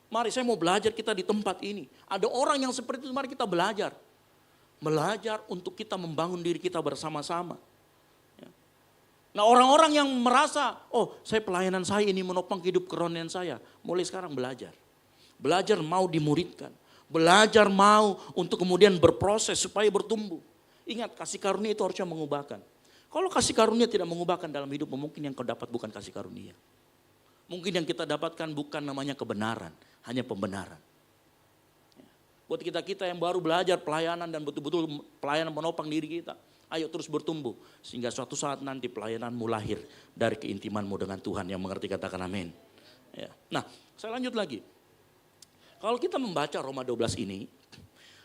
Mari saya mau belajar kita di tempat ini. Ada orang yang seperti itu, mari kita belajar. Belajar untuk kita membangun diri kita bersama-sama. Ya. Nah orang-orang yang merasa, oh saya pelayanan saya ini menopang hidup kerohanian saya. Mulai sekarang belajar. Belajar mau dimuridkan. Belajar mau untuk kemudian berproses supaya bertumbuh. Ingat kasih karunia itu harusnya mengubahkan. Kalau kasih karunia tidak mengubahkan dalam hidup, mungkin yang kau dapat bukan kasih karunia. Mungkin yang kita dapatkan bukan namanya kebenaran, hanya pembenaran. Buat kita-kita yang baru belajar pelayanan dan betul-betul pelayanan menopang diri kita, ayo terus bertumbuh. Sehingga suatu saat nanti pelayananmu lahir dari keintimanmu dengan Tuhan, yang mengerti katakan amin. Ya. Nah saya lanjut lagi. Kalau kita membaca Roma 12 ini,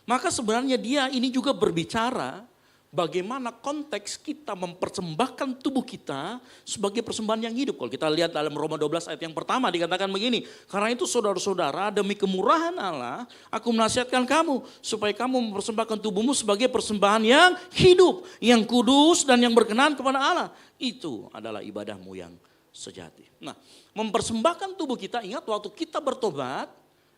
maka sebenarnya dia ini juga berbicara bagaimana konteks kita mempersembahkan tubuh kita sebagai persembahan yang hidup. Kalau kita lihat dalam Roma 12 ayat yang pertama dikatakan begini. Karena itu saudara-saudara, demi kemurahan Allah, aku menasihatkan kamu supaya kamu mempersembahkan tubuhmu sebagai persembahan yang hidup, yang kudus dan yang berkenan kepada Allah. Itu adalah ibadahmu yang sejati. Nah, mempersembahkan tubuh kita, ingat waktu kita bertobat,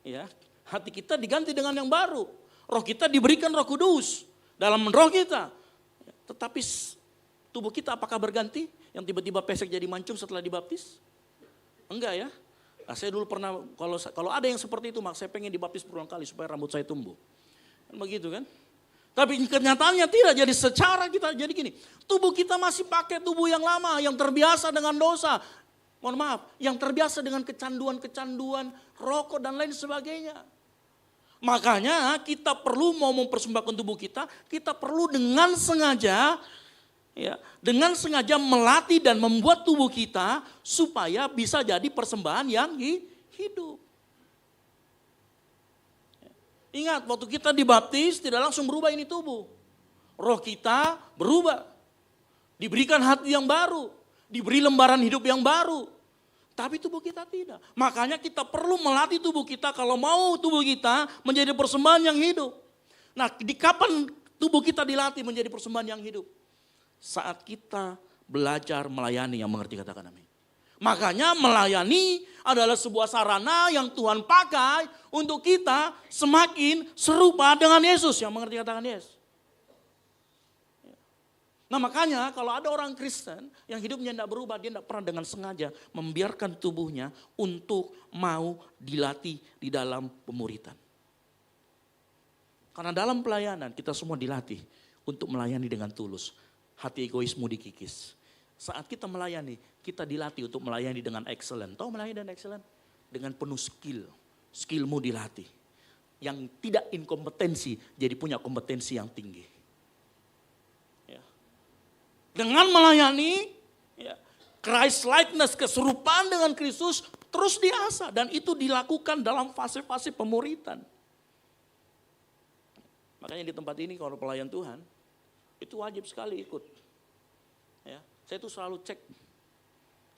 ya, hati kita diganti dengan yang baru. Roh kita diberikan Roh Kudus dalam roh kita. Tetapi tubuh kita apakah berganti? Yang tiba-tiba pesek jadi mancung setelah dibaptis? Enggak ya. Nah, saya dulu pernah, kalau ada yang seperti itu, maka saya pengen dibaptis berulang kali supaya rambut saya tumbuh. Kan begitu kan? Tapi kenyataannya tidak. Jadi secara kita jadi gini. Tubuh kita masih pakai tubuh yang lama, yang terbiasa dengan dosa. Mohon maaf, yang terbiasa dengan kecanduan-kecanduan, rokok dan lain sebagainya. Makanya kita perlu mau mempersembahkan tubuh kita perlu dengan sengaja, ya, dengan sengaja melatih dan membuat tubuh kita supaya bisa jadi persembahan yang hidup. Ingat, waktu kita dibaptis tidak langsung berubah ini tubuh. Roh kita berubah, diberikan hati yang baru, diberi lembaran hidup yang baru. Tapi tubuh kita tidak. Makanya kita perlu melatih tubuh kita kalau mau tubuh kita menjadi persembahan yang hidup. Nah, di kapan tubuh kita dilatih menjadi persembahan yang hidup? Saat kita belajar melayani, yang mengerti katakan amin. Makanya melayani adalah sebuah sarana yang Tuhan pakai untuk kita semakin serupa dengan Yesus, yang mengerti katakan Yesus. Nah makanya kalau ada orang Kristen yang hidupnya tidak berubah, dia tidak pernah dengan sengaja membiarkan tubuhnya untuk mau dilatih di dalam pemuritan. Karena dalam pelayanan kita semua dilatih untuk melayani dengan tulus. Hati egoismu dikikis. Saat kita melayani, kita dilatih untuk melayani dengan excellent. Tahu melayani dengan excellent? Dengan penuh skill. Skillmu dilatih. Yang tidak inkompetensi jadi punya kompetensi yang tinggi. Dengan melayani, ya, Christ likeness, keserupaan dengan Kristus terus diasah. Dan itu dilakukan dalam fase-fase pemuritan. Makanya di tempat ini kalau pelayan Tuhan, itu wajib sekali ikut. Ya, saya tuh selalu cek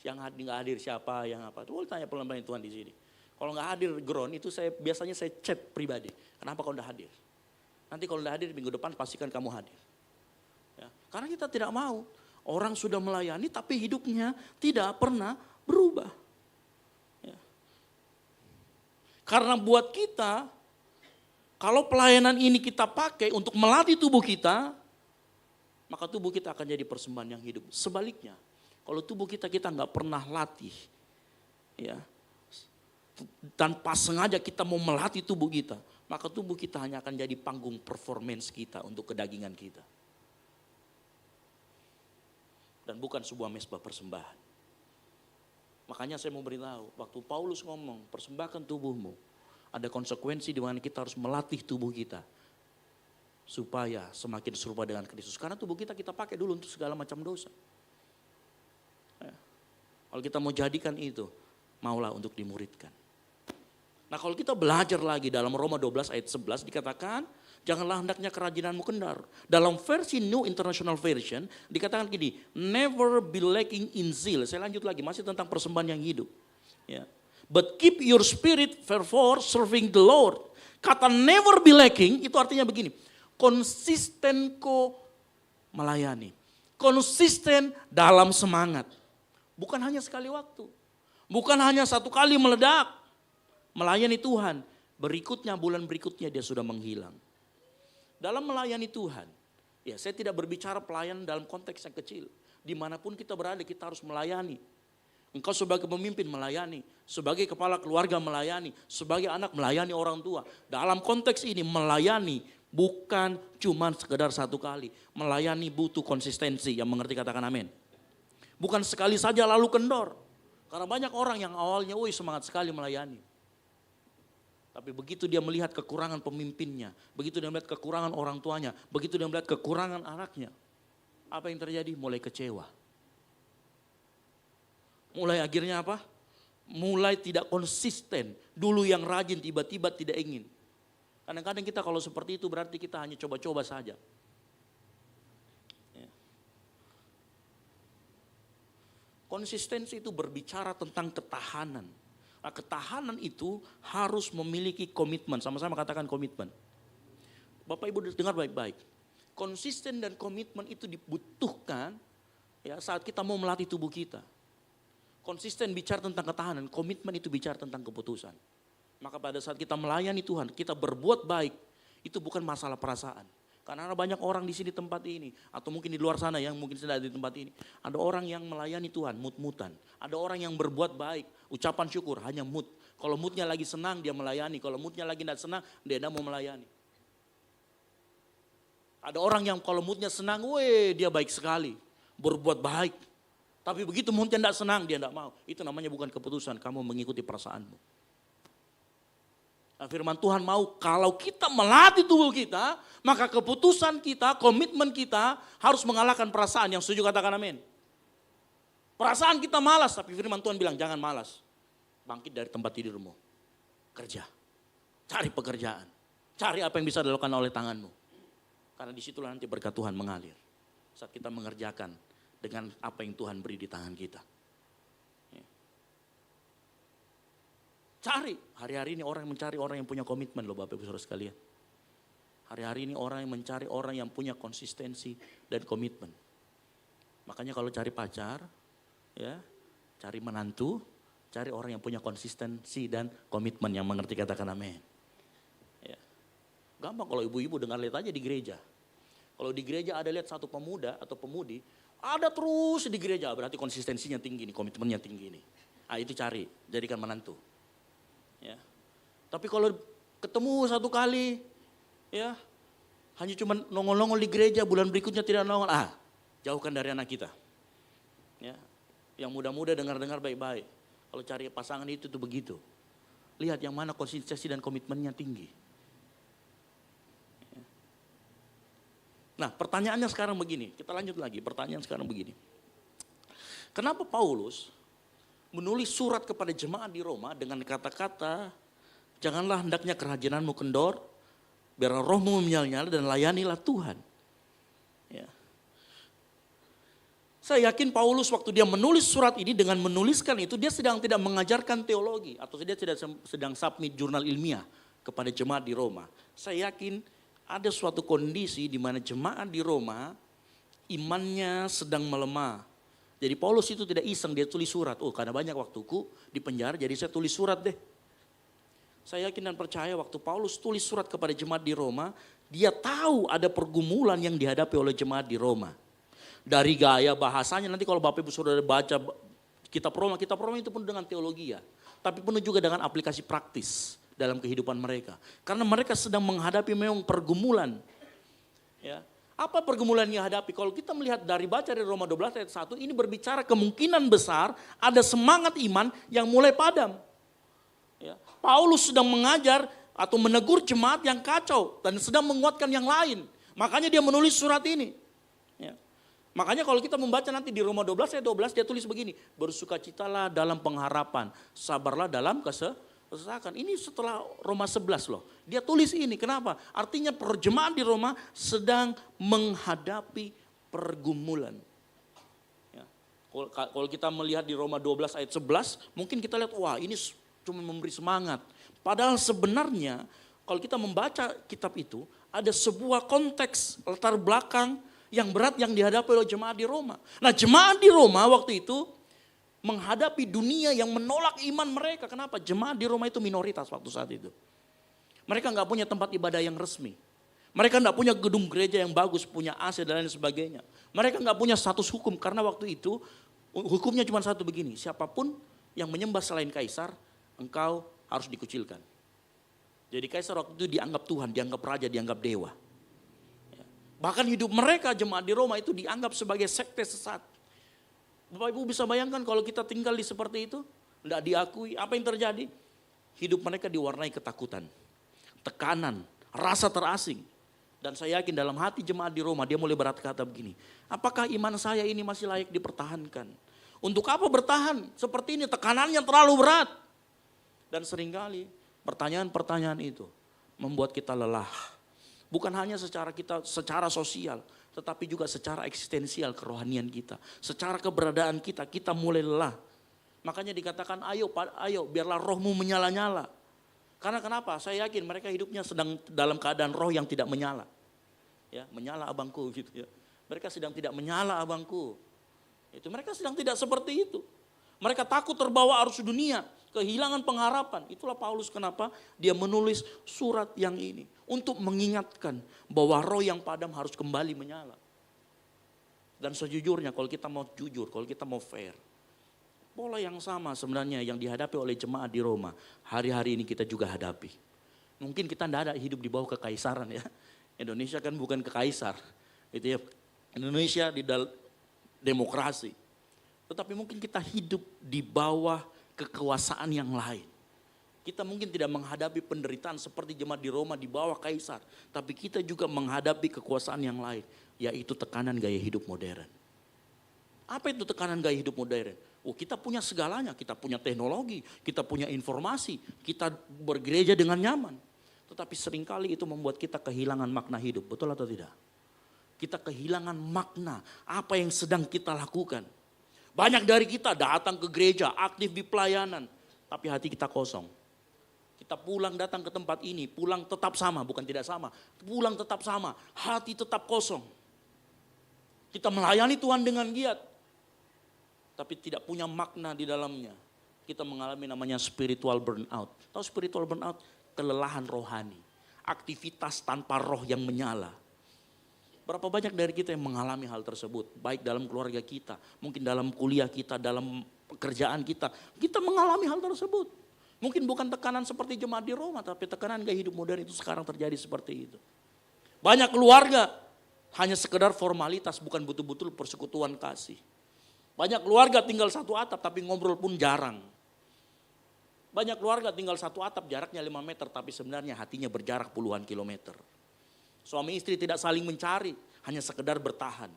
yang nggak hadir siapa, yang apa. Boleh tanya pelayan Tuhan di sini. Kalau nggak hadir ground itu biasanya saya chat pribadi. Kenapa kau nggak hadir? Nanti kalau nggak hadir minggu depan pastikan kamu hadir. Ya, karena kita tidak mau orang sudah melayani tapi hidupnya tidak pernah berubah. Ya. Karena buat kita, kalau pelayanan ini kita pakai untuk melatih tubuh kita, maka tubuh kita akan jadi persembahan yang hidup. Sebaliknya, kalau tubuh kita nggak pernah latih, ya, tanpa sengaja kita mau melatih tubuh kita, maka tubuh kita hanya akan jadi panggung performance kita untuk kedagingan kita. Dan bukan sebuah mezbah persembahan. Makanya saya mau beritahu, waktu Paulus ngomong persembahkan tubuhmu, ada konsekuensi di mana kita harus melatih tubuh kita supaya semakin serupa dengan Kristus. Karena tubuh kita pakai dulu untuk segala macam dosa. Ya. Kalau kita mau jadikan itu, maulah untuk dimuridkan. Nah kalau kita belajar lagi dalam Roma 12 ayat 11 dikatakan, janganlah hendaknya kerajinanmu kendar. Dalam versi New International Version dikatakan gini, never be lacking in zeal. Saya lanjut lagi, masih tentang persembahan yang hidup. Ya. But keep your spirit for serving the Lord. Kata never be lacking itu artinya begini, konsisten melayani. Konsisten dalam semangat. Bukan hanya sekali waktu. Bukan hanya satu kali meledak. melayani Tuhan. Berikutnya, bulan berikutnya dia sudah menghilang. Dalam melayani Tuhan, ya saya tidak berbicara pelayanan dalam konteks yang kecil. Dimanapun kita berada kita harus melayani. Engkau sebagai pemimpin melayani, sebagai kepala keluarga melayani, sebagai anak melayani orang tua. Dalam konteks ini melayani bukan cuma sekedar satu kali. Melayani butuh konsistensi, yang mengerti katakan amin. Bukan sekali saja lalu kendor. Karena banyak orang yang awalnya semangat sekali melayani. Tapi begitu dia melihat kekurangan pemimpinnya, begitu dia melihat kekurangan orang tuanya, begitu dia melihat kekurangan anaknya, apa yang terjadi? Mulai kecewa. Mulai akhirnya apa? Mulai tidak konsisten. Dulu yang rajin tiba-tiba tidak ingin. Kadang-kadang kita kalau seperti itu berarti kita hanya coba-coba saja. Ya. Konsistensi itu berbicara tentang ketahanan. Nah, ketahanan itu harus memiliki komitmen. Sama-sama katakan komitmen. Bapak Ibu dengar baik-baik. Konsisten dan komitmen itu dibutuhkan ya saat kita mau melatih tubuh kita. Konsisten bicara tentang ketahanan, komitmen itu bicara tentang keputusan. Maka pada saat kita melayani Tuhan, kita berbuat baik, itu bukan masalah perasaan. Karena ada banyak orang di sini tempat ini, atau mungkin di luar sana yang mungkin sedang di tempat ini. Ada orang yang melayani Tuhan, mut-mutan. Ada orang yang berbuat baik, ucapan syukur, hanya mut. Kalau mutnya lagi senang, dia melayani. Kalau mutnya lagi tidak senang, dia tidak mau melayani. Ada orang yang kalau moodnya senang, dia baik sekali, berbuat baik. Tapi begitu moodnya tidak senang, dia tidak mau. Itu namanya bukan keputusan, kamu mengikuti perasaanmu. Nah, firman Tuhan mau kalau kita melatih tubuh kita, maka keputusan kita, komitmen kita harus mengalahkan perasaan. Yang setuju katakan amin. Perasaan kita malas, tapi firman Tuhan bilang jangan malas. Bangkit dari tempat tidurmu, kerja, cari pekerjaan, cari apa yang bisa dilakukan oleh tanganmu. Karena disitulah nanti berkat Tuhan mengalir. Saat kita mengerjakan dengan apa yang Tuhan beri di tangan kita. Cari, hari-hari ini orang yang mencari orang yang punya komitmen loh Bapak Ibu Saudara sekalian. Hari-hari ini orang yang mencari orang yang punya konsistensi dan komitmen. Makanya kalau cari pacar, ya, cari menantu, cari orang yang punya konsistensi dan komitmen, yang mengerti katakan amin. Ya. Gampang kalau ibu-ibu dengar lihat aja di gereja. Kalau di gereja ada lihat satu pemuda atau pemudi, ada terus di gereja, berarti konsistensinya tinggi nih, komitmennya tinggi nih. Ah, itu cari, jadikan menantu. Ya. Tapi kalau ketemu satu kali, ya hanya cuma nongol-nongol di gereja, bulan berikutnya tidak nongol, jauhkan dari anak kita. Ya. Yang muda-muda dengar-dengar baik-baik. Kalau cari pasangan itu tuh begitu. Lihat yang mana konsistensi dan komitmennya tinggi. Ya. Nah, pertanyaannya sekarang begini, kita lanjut lagi. Pertanyaan sekarang begini. Kenapa Paulus menulis surat kepada jemaat di Roma dengan kata-kata, janganlah hendaknya kerajinanmu kendor, biar rohmu menyala-nyala dan layanilah Tuhan. Ya. Saya yakin Paulus waktu dia menulis surat ini, dengan menuliskan itu dia sedang tidak mengajarkan teologi atau dia tidak sedang submit jurnal ilmiah kepada jemaat di Roma. Saya yakin ada suatu kondisi di mana jemaat di Roma imannya sedang melemah. Jadi Paulus itu tidak iseng, dia tulis surat. Karena banyak waktuku di penjara, jadi saya tulis surat deh. Saya yakin dan percaya waktu Paulus tulis surat kepada jemaat di Roma, dia tahu ada pergumulan yang dihadapi oleh jemaat di Roma. Dari gaya bahasanya, nanti kalau Bapak Ibu Saudara baca kitab Roma itu penuh dengan teologi ya. Tapi penuh juga dengan aplikasi praktis dalam kehidupan mereka. Karena mereka sedang menghadapi memang pergumulan. Ya. Apa pergumulan yang dihadapi? Kalau kita melihat dari baca dari Roma 12 ayat 1, ini berbicara kemungkinan besar ada semangat iman yang mulai padam. Ya. Paulus sedang mengajar atau menegur jemaat yang kacau dan sedang menguatkan yang lain. Makanya dia menulis surat ini. Ya. Makanya kalau kita membaca nanti di Roma 12 ayat 12 dia tulis begini, bersukacitalah dalam pengharapan, sabarlah dalam kesesakan. Ini setelah Roma 11 loh. Dia tulis ini, kenapa? Artinya perjemaat di Roma sedang menghadapi pergumulan. Ya. Kalau kita melihat di Roma 12 ayat 11, mungkin kita lihat, wah ini cuma memberi semangat. Padahal sebenarnya kalau kita membaca kitab itu, ada sebuah konteks latar belakang yang berat yang dihadapi oleh jemaat di Roma. Nah, jemaat di Roma waktu itu menghadapi dunia yang menolak iman mereka. Kenapa? Jemaat di Roma itu minoritas waktu saat itu. Mereka nggak punya tempat ibadah yang resmi. Mereka nggak punya gedung gereja yang bagus, punya AC dan lain sebagainya. Mereka nggak punya status hukum karena waktu itu hukumnya cuma satu begini. Siapapun yang menyembah selain kaisar, engkau harus dikucilkan. Jadi kaisar waktu itu dianggap Tuhan, dianggap raja, dianggap dewa. Bahkan hidup mereka jemaat di Roma itu dianggap sebagai sekte sesat. Bapak Ibu bisa bayangkan kalau kita tinggal di seperti itu, tidak diakui, apa yang terjadi? Hidup mereka diwarnai ketakutan, tekanan, rasa terasing. Dan saya yakin dalam hati jemaat di Roma dia mulai berkata begini, apakah iman saya ini masih layak dipertahankan? Untuk apa bertahan? Seperti ini tekanannya terlalu berat. Dan seringkali pertanyaan-pertanyaan itu membuat kita lelah. Bukan hanya secara sosial, tetapi juga secara eksistensial kerohanian kita. Secara keberadaan kita mulai lelah. Makanya dikatakan ayo biarlah rohmu menyala-nyala. Karena kenapa? Saya yakin mereka hidupnya sedang dalam keadaan roh yang tidak menyala. Ya, menyala abangku gitu ya. Mereka sedang tidak menyala abangku. Itu mereka sedang tidak seperti itu. Mereka takut terbawa arus dunia, kehilangan pengharapan. Itulah Paulus kenapa dia menulis surat yang ini. Untuk mengingatkan bahwa roh yang padam harus kembali menyala. Dan sejujurnya kalau kita mau jujur, kalau kita mau fair. Pola yang sama sebenarnya yang dihadapi oleh jemaat di Roma. Hari-hari ini kita juga hadapi. Mungkin kita tidak ada hidup di bawah kekaisaran ya. Indonesia kan bukan kekaisar. Itu ya. Indonesia di demokrasi. Tetapi mungkin kita hidup di bawah kekuasaan yang lain. Kita mungkin tidak menghadapi penderitaan seperti jemaat di Roma di bawah kaisar. Tapi kita juga menghadapi kekuasaan yang lain. Yaitu tekanan gaya hidup modern. Apa itu tekanan gaya hidup modern? Oh, kita punya segalanya. Kita punya teknologi, kita punya informasi. Kita bergereja dengan nyaman. Tetapi seringkali itu membuat kita kehilangan makna hidup. Betul atau tidak? Kita kehilangan makna apa yang sedang kita lakukan. Banyak dari kita datang ke gereja, aktif di pelayanan. Tapi hati kita kosong. Kita pulang datang ke tempat ini, pulang tetap sama, bukan tidak sama. Pulang tetap sama, hati tetap kosong. Kita melayani Tuhan dengan giat. Tapi tidak punya makna di dalamnya. Kita mengalami namanya spiritual burnout. Tahu spiritual burnout? Kelelahan rohani. Aktivitas tanpa roh yang menyala. Berapa banyak dari kita yang mengalami hal tersebut. Baik dalam keluarga kita, mungkin dalam kuliah kita, dalam pekerjaan kita. Kita mengalami hal tersebut. Mungkin bukan tekanan seperti jemaat di Roma, tapi tekanan gaya hidup modern itu sekarang terjadi seperti itu. Banyak keluarga hanya sekedar formalitas, bukan betul-betul persekutuan kasih. Banyak keluarga tinggal satu atap, tapi ngobrol pun jarang. Banyak keluarga tinggal satu atap, jaraknya 5 meter, tapi sebenarnya hatinya berjarak puluhan kilometer. Suami istri tidak saling mencari, hanya sekedar bertahan.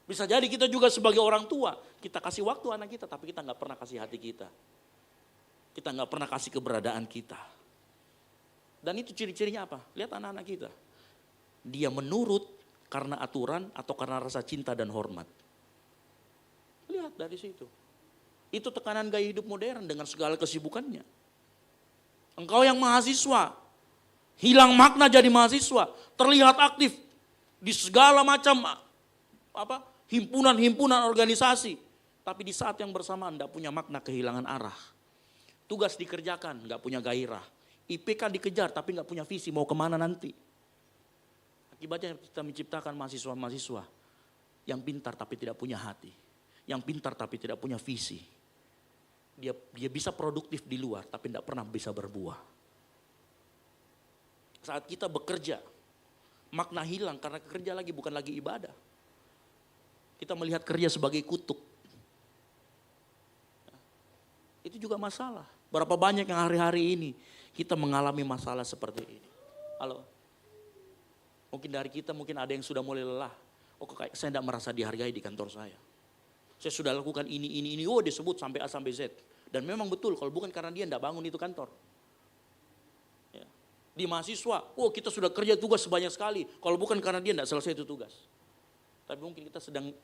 Bisa jadi kita juga sebagai orang tua, kita kasih waktu anak kita, tapi kita nggak pernah kasih hati kita. Kita nggak pernah kasih keberadaan kita. Dan itu ciri-cirinya apa? Lihat anak-anak kita. Dia menurut karena aturan atau karena rasa cinta dan hormat. Lihat dari situ. Itu tekanan gaya hidup modern dengan segala kesibukannya. Engkau yang mahasiswa, hilang makna jadi mahasiswa, terlihat aktif di segala macam himpunan-himpunan organisasi. Tapi di saat yang bersamaan tidak punya makna, kehilangan arah. Tugas dikerjakan, nggak punya gairah. IPK dikejar tapi nggak punya visi mau kemana nanti. Akibatnya kita menciptakan mahasiswa-mahasiswa yang pintar tapi tidak punya hati. Yang pintar tapi tidak punya visi. Dia bisa produktif di luar tapi tidak pernah bisa berbuah. Saat kita bekerja, makna hilang karena kerja lagi bukan lagi ibadah. Kita melihat kerja sebagai kutuk. Itu juga masalah. Berapa banyak yang hari-hari ini kita mengalami masalah seperti ini. Halo. Mungkin dari kita mungkin ada yang sudah mulai lelah. Oh kayak saya tidak merasa dihargai di kantor saya. Saya sudah lakukan ini. Oh disebut sampai A sampai Z. Dan memang betul kalau bukan karena dia tidak bangun itu kantor. Ya. Di mahasiswa, oh kita sudah kerja tugas sebanyak sekali. Kalau bukan karena dia tidak selesai itu tugas. Tapi mungkin kita sedang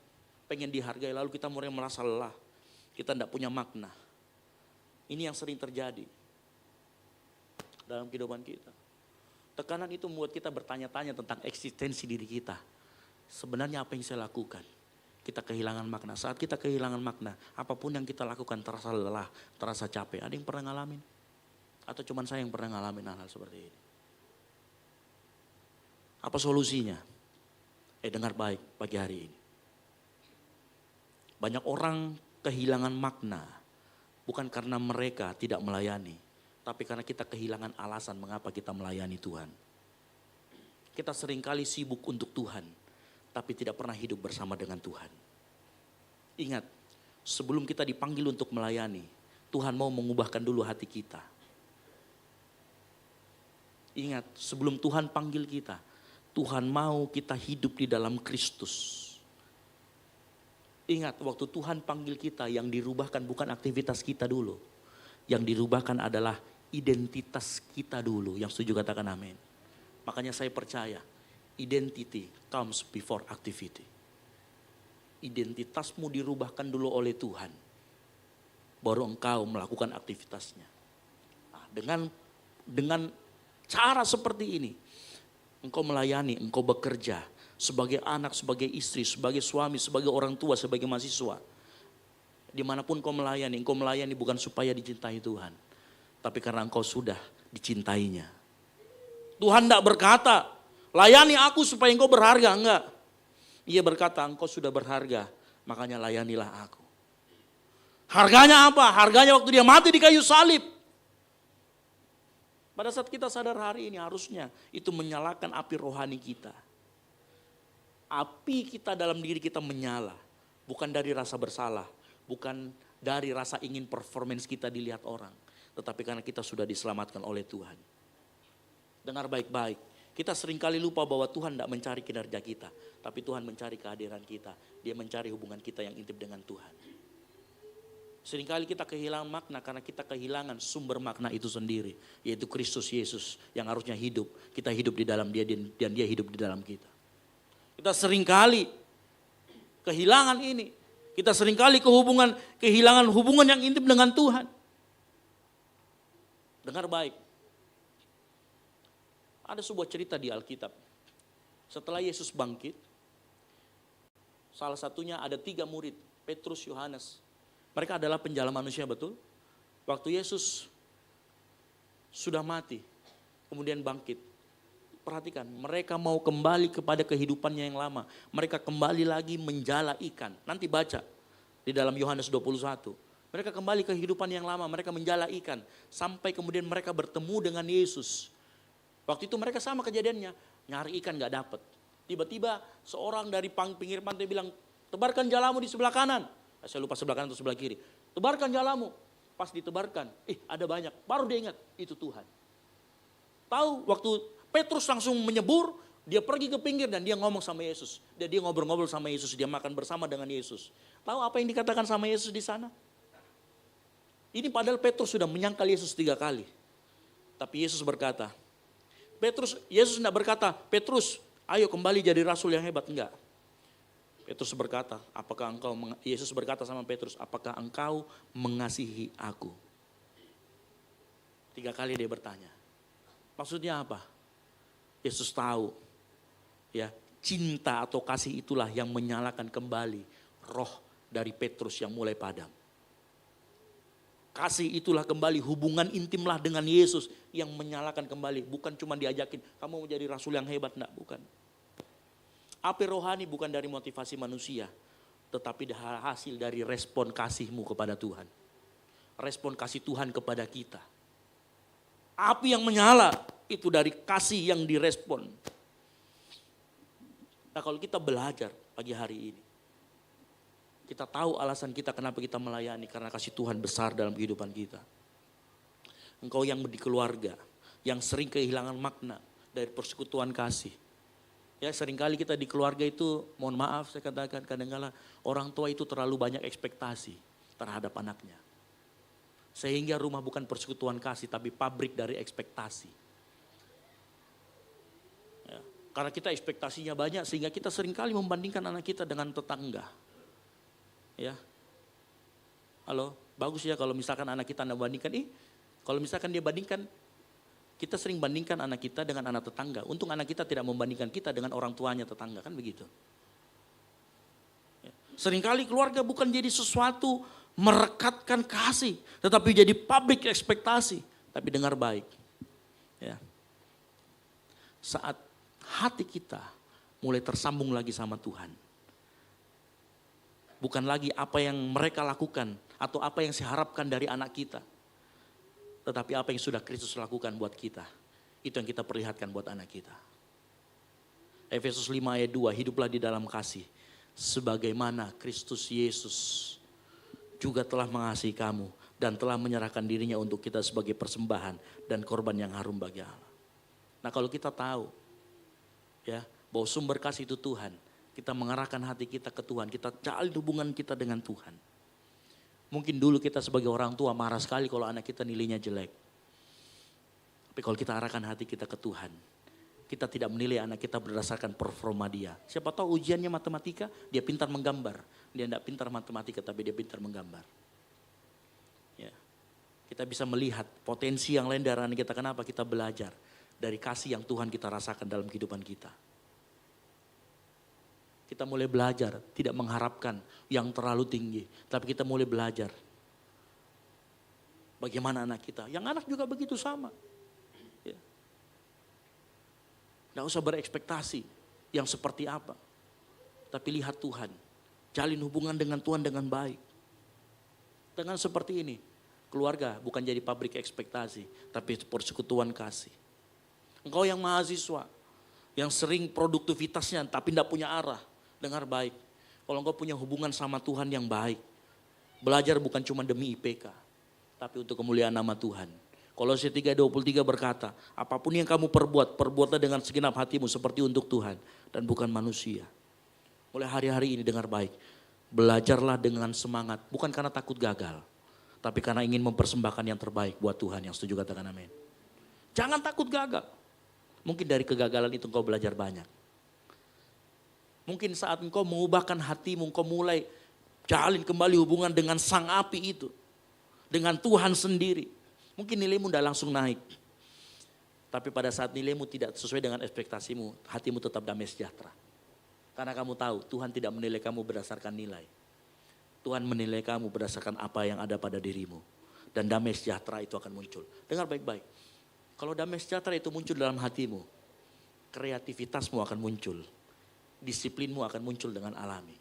pengen dihargai lalu kita mulai merasa lelah. Kita tidak punya makna. Ini yang sering terjadi dalam kehidupan kita. Tekanan itu membuat kita bertanya-tanya tentang eksistensi diri kita. Sebenarnya apa yang saya lakukan? kita kehilangan makna. Saat kita kehilangan makna, apapun yang kita lakukan terasa lelah, terasa capek. Ada yang pernah ngalamin? Atau cuman saya yang pernah ngalamin hal-hal seperti ini? Apa solusinya? Dengar baik pagi hari ini. Banyak orang kehilangan makna, bukan karena mereka tidak melayani, tapi karena kita kehilangan alasan mengapa kita melayani Tuhan. Kita seringkali sibuk untuk Tuhan, tapi tidak pernah hidup bersama dengan Tuhan. Ingat, sebelum kita dipanggil untuk melayani, Tuhan mau mengubahkan dulu hati kita. Ingat, sebelum Tuhan panggil kita, Tuhan mau kita hidup di dalam Kristus. Ingat, waktu Tuhan panggil kita, yang dirubahkan bukan aktivitas kita dulu. Yang dirubahkan adalah identitas kita dulu. Yang setuju katakan amin. Makanya saya percaya, identity comes before activity. Identitasmu dirubahkan dulu oleh Tuhan, baru engkau melakukan aktivitasnya. Nah, dengan cara seperti ini, engkau melayani, engkau bekerja sebagai anak, sebagai istri, sebagai suami, sebagai orang tua, sebagai mahasiswa. Dimanapun engkau melayani bukan supaya dicintai Tuhan, tapi karena engkau sudah dicintainya. Tuhan tidak berkata, layani aku supaya engkau berharga, enggak. Ia berkata, engkau sudah berharga, makanya layanilah aku. Harganya apa? Harganya waktu dia mati di kayu salib. Pada saat kita sadar hari ini, harusnya itu menyalakan api rohani kita. Api kita dalam diri kita menyala, bukan dari rasa bersalah, bukan dari rasa ingin performance kita dilihat orang, tetapi karena kita sudah diselamatkan oleh Tuhan. Dengar baik-baik, kita seringkali lupa bahwa Tuhan tidak mencari kinerja kita, tapi Tuhan mencari kehadiran kita. Dia mencari hubungan kita yang intim dengan Tuhan. Seringkali kita kehilangan makna karena kita kehilangan sumber makna itu sendiri, yaitu Kristus Yesus yang harusnya hidup. Kita hidup di dalam Dia dan Dia hidup di dalam kita. Kita seringkali kehilangan ini. Kita seringkali kehilangan hubungan yang intim dengan Tuhan. Dengar baik. Ada sebuah cerita di Alkitab. Setelah Yesus bangkit, salah satunya ada 3 murid, Petrus, Yohanes. Mereka adalah penjala manusia, betul? Waktu Yesus sudah mati, kemudian bangkit. Perhatikan, mereka mau kembali kepada kehidupannya yang lama. Mereka kembali lagi menjala ikan. Nanti baca di dalam Yohanes 21. Mereka kembali ke kehidupan yang lama, mereka menjala ikan. Sampai kemudian mereka bertemu dengan Yesus. Waktu itu mereka sama kejadiannya, nyari ikan gak dapet. Tiba-tiba seorang dari pinggir pantai bilang, tebarkan jalamu di sebelah kanan. Saya lupa sebelah kanan atau sebelah kiri. Tebarkan jalamu. Pas ditebarkan, ada banyak. Baru dia ingat, itu Tuhan. Tahu waktu Petrus langsung menyebur, dia pergi ke pinggir dan dia ngomong sama Yesus. Dia ngobrol-ngobrol sama Yesus, dia makan bersama dengan Yesus. Tahu apa yang dikatakan sama Yesus di sana? Ini padahal Petrus sudah menyangkal Yesus 3 kali. Tapi Yesus berkata, Yesus tidak berkata, Petrus, ayo kembali jadi rasul yang hebat. Enggak. Petrus berkata, Yesus berkata sama Petrus, apakah engkau mengasihi aku? 3 kali dia bertanya. Maksudnya apa? Yesus tahu, ya, cinta atau kasih itulah yang menyalakan kembali roh dari Petrus yang mulai padam. Kasih itulah kembali, hubungan intimlah dengan Yesus yang menyalakan kembali. Bukan cuma diajakin, kamu mau jadi rasul yang hebat, enggak, bukan. Api rohani bukan dari motivasi manusia, tetapi hasil dari respon kasihmu kepada Tuhan. Respon kasih Tuhan kepada kita. Api yang menyala itu dari kasih yang direspon. Nah, kalau kita belajar pagi hari ini, kita tahu alasan kita kenapa kita melayani, karena kasih Tuhan besar dalam kehidupan kita. Engkau yang di keluarga, yang sering kehilangan makna dari persekutuan kasih. Ya, seringkali kita di keluarga itu, mohon maaf saya katakan, kadang-kadang orang tua itu terlalu banyak ekspektasi terhadap anaknya. Sehingga rumah bukan persekutuan kasih, tapi pabrik dari ekspektasi. Ya, karena kita ekspektasinya banyak, sehingga kita seringkali membandingkan anak kita dengan tetangga. Ya, halo, bagus ya kalau misalkan anak kita bandingkan, kalau misalkan dia bandingkan, kita sering bandingkan anak kita dengan anak tetangga. Untung anak kita tidak membandingkan kita dengan orang tuanya tetangga, kan begitu. Ya. Seringkali keluarga bukan jadi sesuatu merekatkan kasih, tetapi jadi public ekspektasi. Tapi dengar baik, ya. Saat hati kita mulai tersambung lagi sama Tuhan, bukan lagi apa yang mereka lakukan atau apa yang saya harapkan dari anak kita, tetapi apa yang sudah Kristus lakukan buat kita. Itu yang kita perlihatkan buat anak kita. Efesus 5 ayat 2, hiduplah di dalam kasih, sebagaimana Kristus Yesus juga telah mengasihi kamu dan telah menyerahkan dirinya untuk kita sebagai persembahan dan korban yang harum bagi Allah. Nah, kalau kita tahu ya bahwa sumber kasih itu Tuhan, kita mengarahkan hati kita ke Tuhan, kita jalin hubungan kita dengan Tuhan. Mungkin dulu kita sebagai orang tua marah sekali kalau anak kita nilainya jelek. Tapi kalau kita arahkan hati kita ke Tuhan, kita tidak menilai anak kita berdasarkan performa dia. Siapa tahu ujiannya matematika, dia pintar menggambar. Dia tidak pintar matematika, tapi dia pintar menggambar. Ya. Kita bisa melihat potensi yang lain dari anak kita. Kenapa? Kita belajar dari kasih yang Tuhan kita rasakan dalam kehidupan kita. Kita mulai belajar tidak mengharapkan yang terlalu tinggi. Tapi kita mulai belajar bagaimana anak kita. Yang anak juga begitu sama. Tidak usah berekspektasi yang seperti apa. Tapi lihat Tuhan. Jalin hubungan dengan Tuhan dengan baik. Dengan seperti ini. Keluarga bukan jadi pabrik ekspektasi. Tapi persekutuan kasih. Engkau yang mahasiswa. Yang sering produktivitasnya tapi tidak punya arah. Dengar baik. Kalau engkau punya hubungan sama Tuhan yang baik. Belajar bukan cuma demi IPK. Tapi untuk kemuliaan nama Tuhan. Kolose 3:23 berkata, apapun yang kamu perbuat, perbuatlah dengan segenap hatimu seperti untuk Tuhan dan bukan manusia. Mulai hari-hari ini dengar baik, belajarlah dengan semangat, bukan karena takut gagal, tapi karena ingin mempersembahkan yang terbaik buat Tuhan. Yang setuju katakan amin. Jangan takut gagal. Mungkin dari kegagalan itu engkau belajar banyak. Mungkin saat engkau mengubahkan hatimu, engkau mulai jalin kembali hubungan dengan sang api itu. Dengan Tuhan sendiri. Mungkin nilaimu tidak langsung naik. Tapi pada saat nilaimu tidak sesuai dengan ekspektasimu, hatimu tetap damai sejahtera. Karena kamu tahu Tuhan tidak menilai kamu berdasarkan nilai. Tuhan menilai kamu berdasarkan apa yang ada pada dirimu. Dan damai sejahtera itu akan muncul. Dengar baik-baik. Kalau damai sejahtera itu muncul dalam hatimu, kreativitasmu akan muncul. Disiplinmu akan muncul dengan alami.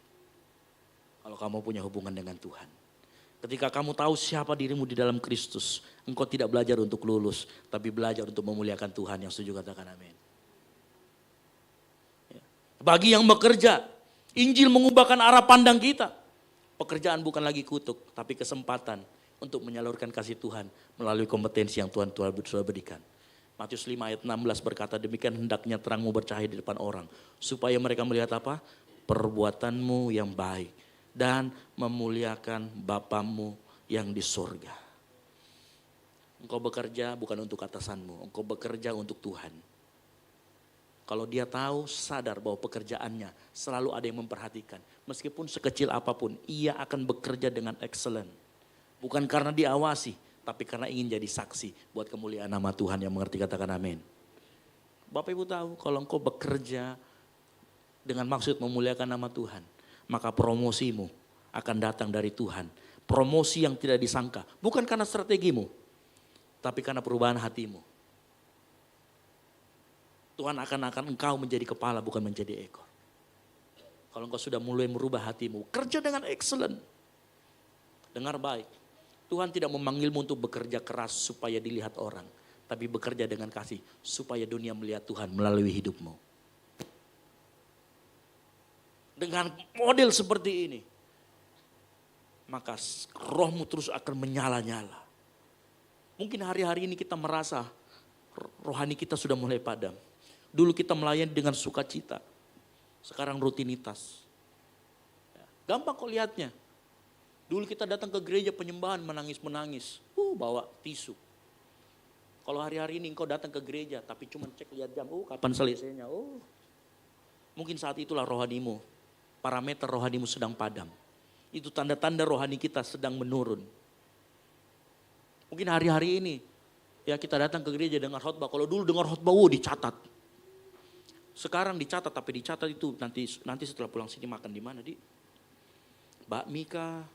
Kalau kamu punya hubungan dengan Tuhan. Ketika kamu tahu siapa dirimu di dalam Kristus, engkau tidak belajar untuk lulus, tapi belajar untuk memuliakan Tuhan. Yang setuju katakan amin. Ya. Bagi yang bekerja, Injil mengubahkan arah pandang kita. Pekerjaan bukan lagi kutuk, tapi kesempatan untuk menyalurkan kasih Tuhan melalui kompetensi yang Tuhan sudah berikan. Matius 5 ayat 16 berkata, demikian hendaknya terangmu bercahaya di depan orang, supaya mereka melihat apa? Perbuatanmu yang baik. Dan memuliakan Bapamu yang di surga. Engkau bekerja bukan untuk atasanmu, engkau bekerja untuk Tuhan. Kalau dia tahu, sadar bahwa pekerjaannya selalu ada yang memperhatikan. Meskipun sekecil apapun, ia akan bekerja dengan excellent. Bukan karena diawasi, tapi karena ingin jadi saksi buat kemuliaan nama Tuhan. Yang mengerti katakan amin. Bapak Ibu tahu, kalau engkau bekerja dengan maksud memuliakan nama Tuhan, maka promosimu akan datang dari Tuhan. Promosi yang tidak disangka. Bukan karena strategimu. Tapi karena perubahan hatimu. Tuhan akan engkau menjadi kepala bukan menjadi ekor. Kalau engkau sudah mulai merubah hatimu. Kerja dengan excellent. Dengar baik. Tuhan tidak memanggilmu untuk bekerja keras supaya dilihat orang. Tapi bekerja dengan kasih. Supaya dunia melihat Tuhan melalui hidupmu. Dengan model seperti ini, maka rohmu terus akan menyala-nyala. Mungkin hari-hari ini kita merasa rohani kita sudah mulai padam. Dulu kita melayani dengan sukacita, sekarang rutinitas. Gampang kok lihatnya. Dulu kita datang ke gereja penyembahan menangis-menangis, bawa tisu. Kalau hari-hari ini engkau datang ke gereja tapi cuma cek lihat jam, kapan selesainya. Mungkin saat itulah rohanimu. Parameter rohanimu sedang padam. Itu tanda-tanda rohani kita sedang menurun. Mungkin hari-hari ini ya kita datang ke gereja dengar khotbah. Kalau dulu dengar khotbah dicatat. Sekarang dicatat, tapi dicatat itu nanti setelah pulang sini makan di mana, Di? bakmi kah,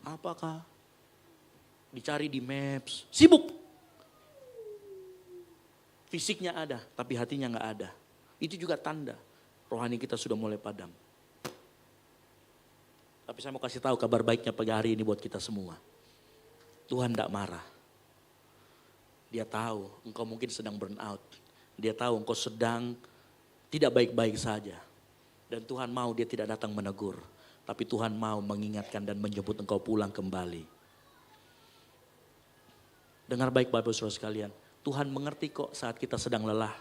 apakah, dicari di Maps, sibuk. Fisiknya ada, tapi hatinya nggak ada. Itu juga tanda rohani kita sudah mulai padam. Tapi saya mau kasih tahu kabar baiknya pagi hari ini buat kita semua. Tuhan tidak marah. Dia tahu engkau mungkin sedang burn out. Dia tahu engkau sedang tidak baik-baik saja. Dan Tuhan mau dia tidak datang menegur. Tapi Tuhan mau mengingatkan dan menjemput engkau pulang kembali. Dengar baik Bapak Saudara sekalian. Tuhan mengerti kok saat kita sedang lelah.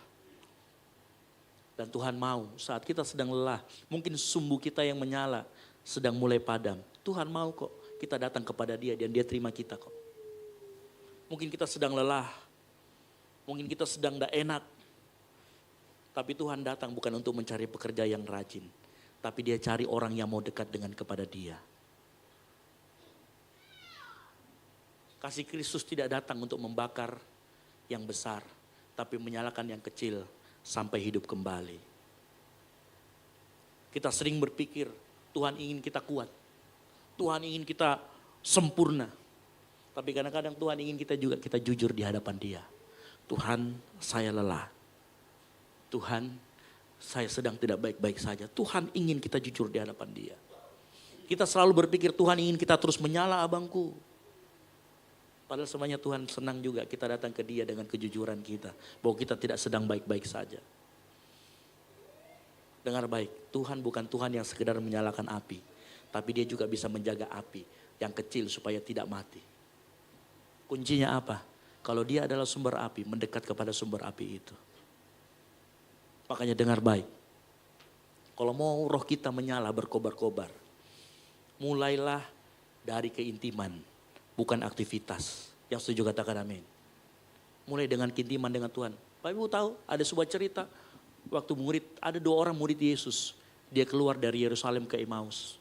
Dan Tuhan mau saat kita sedang lelah. Mungkin sumbu kita yang menyala sedang mulai padam. Tuhan mau kok kita datang kepada dia dan dia terima kita kok. Mungkin kita sedang lelah. Mungkin kita sedang tidak enak. Tapi Tuhan datang bukan untuk mencari pekerja yang rajin. Tapi dia cari orang yang mau dekat dengan kepada dia. Kasih Kristus tidak datang untuk membakar yang besar. Tapi menyalakan yang kecil sampai hidup kembali. Kita sering berpikir Tuhan ingin kita kuat. Tuhan ingin kita sempurna. Tapi kadang-kadang Tuhan ingin kita jujur di hadapan dia. Tuhan, saya lelah. Tuhan, saya sedang tidak baik-baik saja. Tuhan ingin kita jujur di hadapan dia. Kita selalu berpikir Tuhan ingin kita terus menyala abangku. Padahal sebenarnya Tuhan senang juga kita datang ke dia dengan kejujuran kita. Bahwa kita tidak sedang baik-baik saja. Dengar baik, Tuhan bukan Tuhan yang sekedar menyalakan api. Tapi dia juga bisa menjaga api yang kecil supaya tidak mati. Kuncinya apa? Kalau dia adalah sumber api, mendekat kepada sumber api itu. Makanya dengar baik. Kalau mau roh kita menyala berkobar-kobar. Mulailah dari keintiman, bukan aktivitas. Yang setuju katakan amin. Mulai dengan keintiman dengan Tuhan. Bapak Ibu tahu ada sebuah cerita. Waktu ada 2 orang murid Yesus. Dia keluar dari Yerusalem ke Emmaus.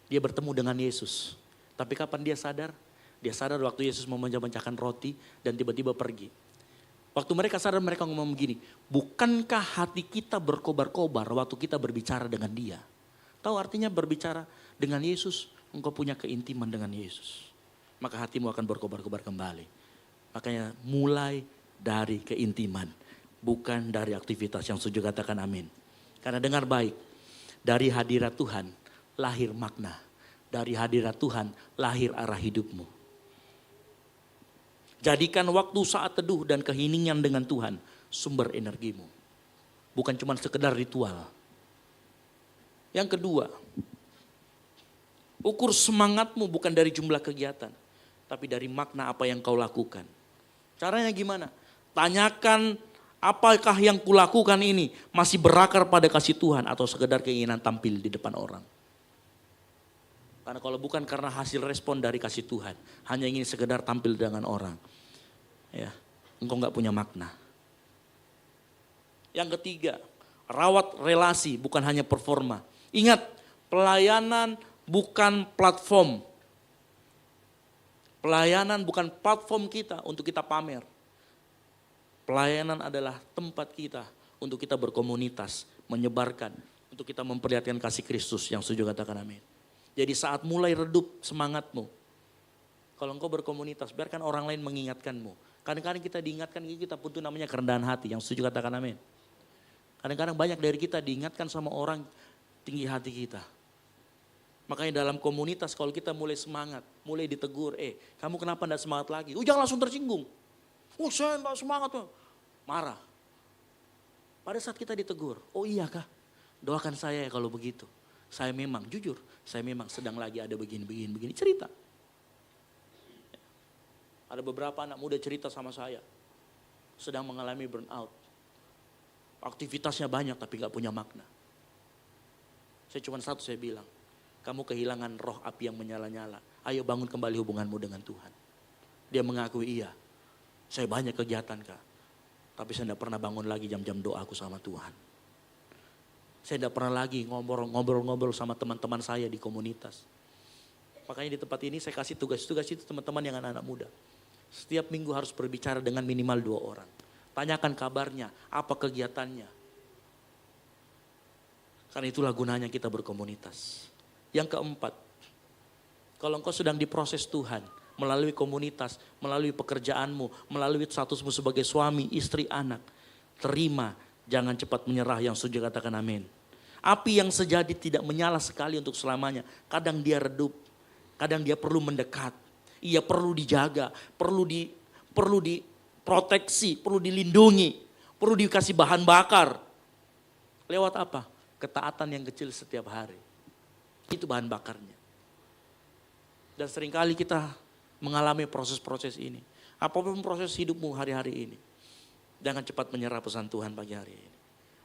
Dia bertemu dengan Yesus. Tapi kapan dia sadar? Dia sadar waktu Yesus memecah-mecahkan roti dan tiba-tiba pergi. Waktu mereka sadar mereka ngomong begini, bukankah hati kita berkobar-kobar waktu kita berbicara dengan dia? Tahu artinya berbicara dengan Yesus, engkau punya keintiman dengan Yesus. Maka hatimu akan berkobar-kobar kembali. Makanya mulai dari keintiman, bukan dari aktivitas. Yang setuju katakan amin. Karena dengar baik, dari hadirat Tuhan lahir makna. Dari hadirat Tuhan lahir arah hidupmu. Jadikan waktu saat teduh dan keheningan dengan Tuhan sumber energimu. Bukan cuma sekedar ritual. Yang kedua, ukur semangatmu bukan dari jumlah kegiatan. Tapi dari makna apa yang kau lakukan. Caranya gimana? Tanyakan apakah yang kulakukan ini masih berakar pada kasih Tuhan atau sekedar keinginan tampil di depan orang. Karena kalau bukan karena hasil respon dari kasih Tuhan, hanya ingin sekedar tampil dengan orang, ya, engkau nggak punya makna. Yang ketiga, rawat relasi bukan hanya performa. Ingat, pelayanan bukan platform. Pelayanan bukan platform kita untuk kita pamer. Pelayanan adalah tempat kita untuk kita berkomunitas, menyebarkan, untuk kita memperlihatkan kasih Kristus. Yang setuju katakan amin. Jadi saat mulai redup semangatmu, kalau engkau berkomunitas, biarkan orang lain mengingatkanmu. Kadang-kadang kita diingatkan, kita butuh namanya kerendahan hati. Yang setuju katakan amin. Kadang-kadang banyak dari kita diingatkan sama orang tinggi hati kita. Makanya dalam komunitas kalau kita mulai semangat, mulai ditegur, kamu kenapa enggak semangat lagi? Jangan langsung tersinggung. Saya enggak semangat. Marah. Pada saat kita ditegur, iya kah? Doakan saya ya kalau begitu. Saya memang jujur, saya memang sedang lagi ada begini cerita. Ada beberapa anak muda cerita sama saya, sedang mengalami burnout. Aktivitasnya banyak tapi gak punya makna. Saya cuma satu, saya bilang, kamu kehilangan roh api yang menyala-nyala. Ayo bangun kembali hubunganmu dengan Tuhan. Dia mengakui iya, saya banyak kegiatan kak. Tapi saya tidak pernah bangun lagi jam-jam doaku sama Tuhan. Saya tidak pernah lagi ngobrol-ngobrol sama teman-teman saya di komunitas. Makanya di tempat ini saya kasih tugas-tugas itu teman-teman yang anak-anak muda. Setiap minggu harus berbicara dengan minimal 2 orang. Tanyakan kabarnya, apa kegiatannya. Karena itulah gunanya kita berkomunitas. Yang keempat, kalau engkau sedang diproses Tuhan, melalui komunitas, melalui pekerjaanmu, melalui statusmu sebagai suami, istri, anak, terima, jangan cepat menyerah. Yang setuju katakan amin. Api yang sejati tidak menyala sekali untuk selamanya. Kadang dia redup, kadang dia perlu mendekat. Ia perlu dijaga, perlu diproteksi, perlu dilindungi, perlu dikasih bahan bakar. Lewat apa? Ketaatan yang kecil setiap hari. Itu bahan bakarnya. Dan seringkali kita mengalami proses-proses ini. Apapun proses hidupmu hari-hari ini, jangan cepat menyerah pesan Tuhan pagi hari ini.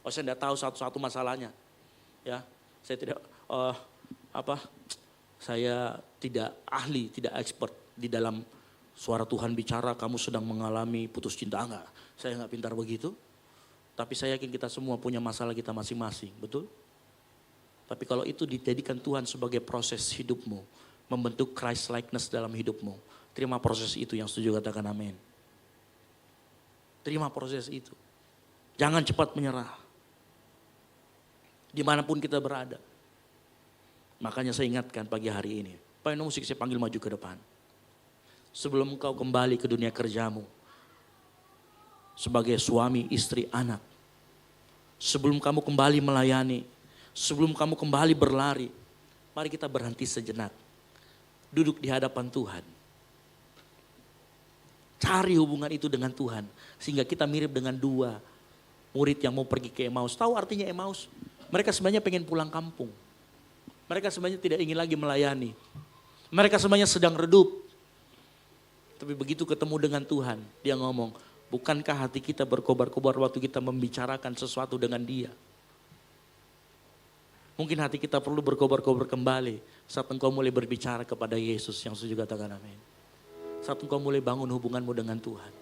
Oh, saya tidak tahu satu-satu masalahnya. Ya, saya tidak saya tidak ahli, tidak expert di dalam suara Tuhan bicara kamu sedang mengalami putus cinta, enggak. Saya enggak pintar begitu. Tapi saya yakin kita semua punya masalah kita masing-masing, betul? Tapi kalau itu dijadikan Tuhan sebagai proses hidupmu, membentuk Christ likeness dalam hidupmu, terima proses itu. Yang setuju katakan amin. Terima proses itu. Jangan cepat menyerah. Dimanapun kita berada. Makanya saya ingatkan pagi hari ini. Pak Eno Musik saya panggil maju ke depan. Sebelum engkau kembali ke dunia kerjamu. Sebagai suami, istri, anak. Sebelum kamu kembali melayani. Sebelum kamu kembali berlari. Mari kita berhenti sejenak. Duduk di hadapan Tuhan. Cari hubungan itu dengan Tuhan. Sehingga kita mirip dengan dua murid yang mau pergi ke Emmaus. Tahu artinya Emmaus? Mereka sebenarnya pengen pulang kampung. Mereka sebenarnya tidak ingin lagi melayani. Mereka sebenarnya sedang redup. Tapi begitu ketemu dengan Tuhan, dia ngomong, bukankah hati kita berkobar-kobar waktu kita membicarakan sesuatu dengan dia? Mungkin hati kita perlu berkobar-kobar kembali saat engkau mulai berbicara kepada Yesus. Yang setuju katakan amin. Saat engkau mulai bangun hubunganmu dengan Tuhan.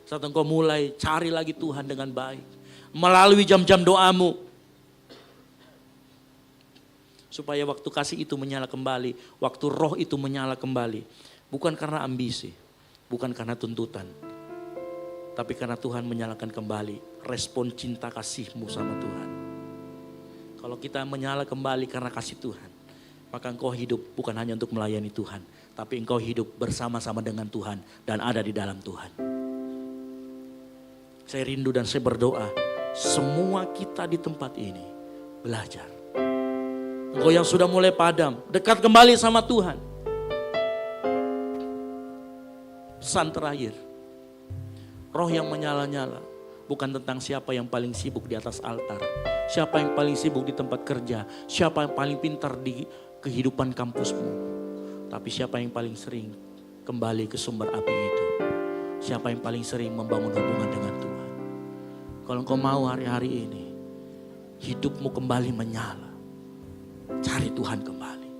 Saat engkau mulai cari lagi Tuhan dengan baik. Melalui jam-jam doamu. Supaya waktu kasih itu menyala kembali. Waktu roh itu menyala kembali. Bukan karena ambisi. Bukan karena tuntutan. Tapi karena Tuhan menyalakan kembali. Respon cinta kasihmu sama Tuhan. Kalau kita menyala kembali karena kasih Tuhan. Maka engkau hidup bukan hanya untuk melayani Tuhan. Tapi engkau hidup bersama-sama dengan Tuhan. Dan ada di dalam Tuhan. Saya rindu dan saya berdoa. Semua kita di tempat ini belajar. Engkau yang sudah mulai padam, dekat kembali sama Tuhan. Pesan terakhir, roh yang menyala-nyala bukan tentang siapa yang paling sibuk di atas altar, siapa yang paling sibuk di tempat kerja, siapa yang paling pintar di kehidupan kampusmu, tapi siapa yang paling sering kembali ke sumber api itu, siapa yang paling sering membangun hubungan dengan Tuhan. Kalau engkau mau hari-hari ini hidupmu kembali menyala, cari Tuhan kembali.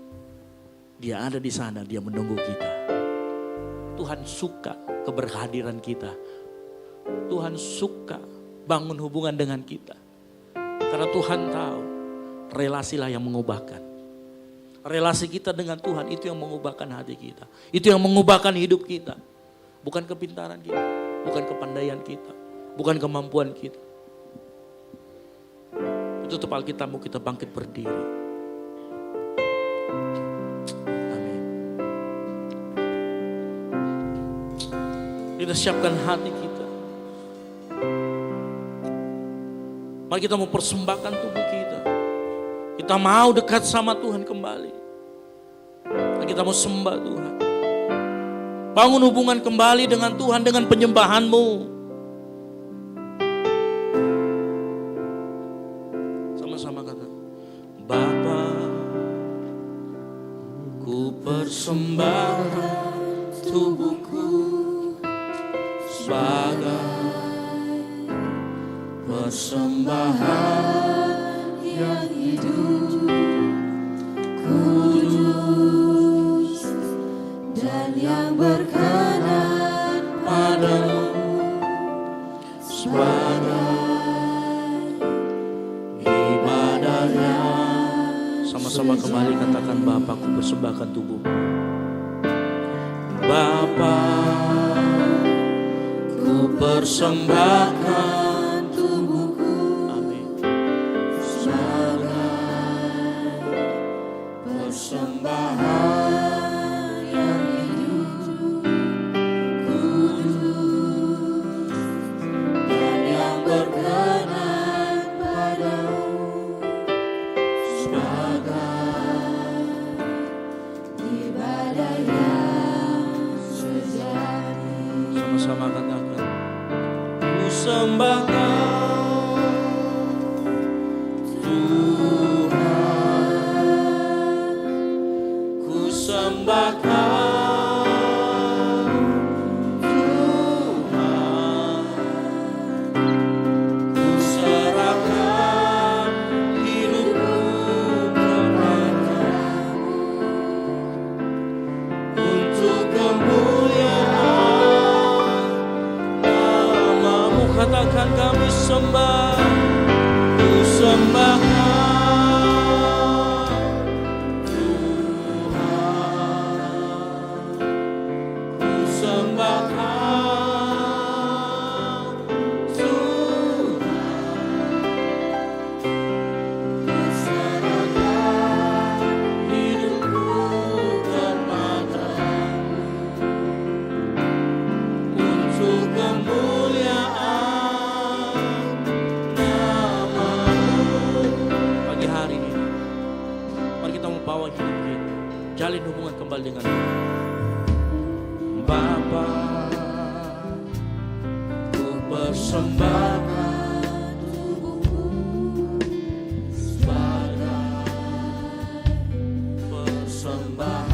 Dia ada di sana, dia menunggu kita. Tuhan suka keberhadiran kita. Tuhan suka bangun hubungan dengan kita. Karena Tuhan tahu relasilah yang mengubahkan. Relasi kita dengan Tuhan itu yang mengubahkan hati kita. Itu yang mengubahkan hidup kita. Bukan kepintaran kita, bukan kepandaian kita, bukan kemampuan kita. Tutup Alkitabmu, kita bangkit berdiri. Kita siapkan hati kita. Mari kita mau persembahkan tubuh kita. Kita mau dekat sama Tuhan kembali. Mari kita mau sembah Tuhan. Bangun hubungan kembali dengan Tuhan dengan penyembahanmu. Sama-sama kata, Bapa, ku persembahkan tubuhku sebagai persembahan yang hidup, kudus dan yang berkenan padamu, sebagai ibadahnya. Sama-sama kembali katakan, Bapa, ku persembahkan tubuh. Bapa, ku persembahkan tubuhku, amin, sebagai Persembahan yang hidup, kudus, dan yang berkenan padamu sebagai ibadah yang sejati. Sama-sama katakan, ku sembah Kau Tuhan, ku sembah Kau Tuhan, ku serahkan hidupku kepadamu untuk kemuliaan nama-Mu. Katakan, kami sembah, ku sembah Kau Tuhan, ku sembah Kau Tuhan, ku serahkan hidupku kepadamu untuk kemuliaan nama-Mu. Pagi hari ini, mari kita membawa hidup kita, jalin hubungan kembali dengan Tuhan. Bapa, ku persembahkan tubuhku sebagai persembahan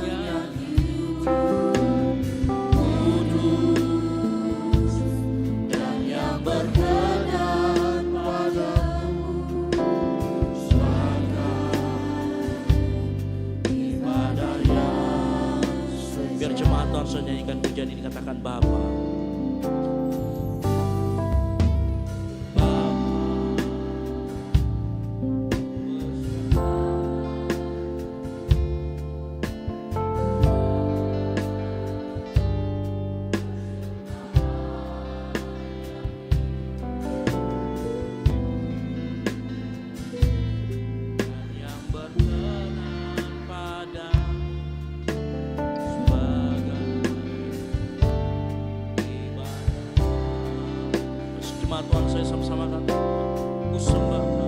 yang hidup, kudus, dan yang berkenan padamu sebagai ibadah yang sejati. Biar jemaat Tuhan saya nyanyikan pujian ini, katakan Bapa. Yang berkenan padamu sebagai ibadah. Terus jemaat Tuhan saya sama-sama kata, ku sembah Kau.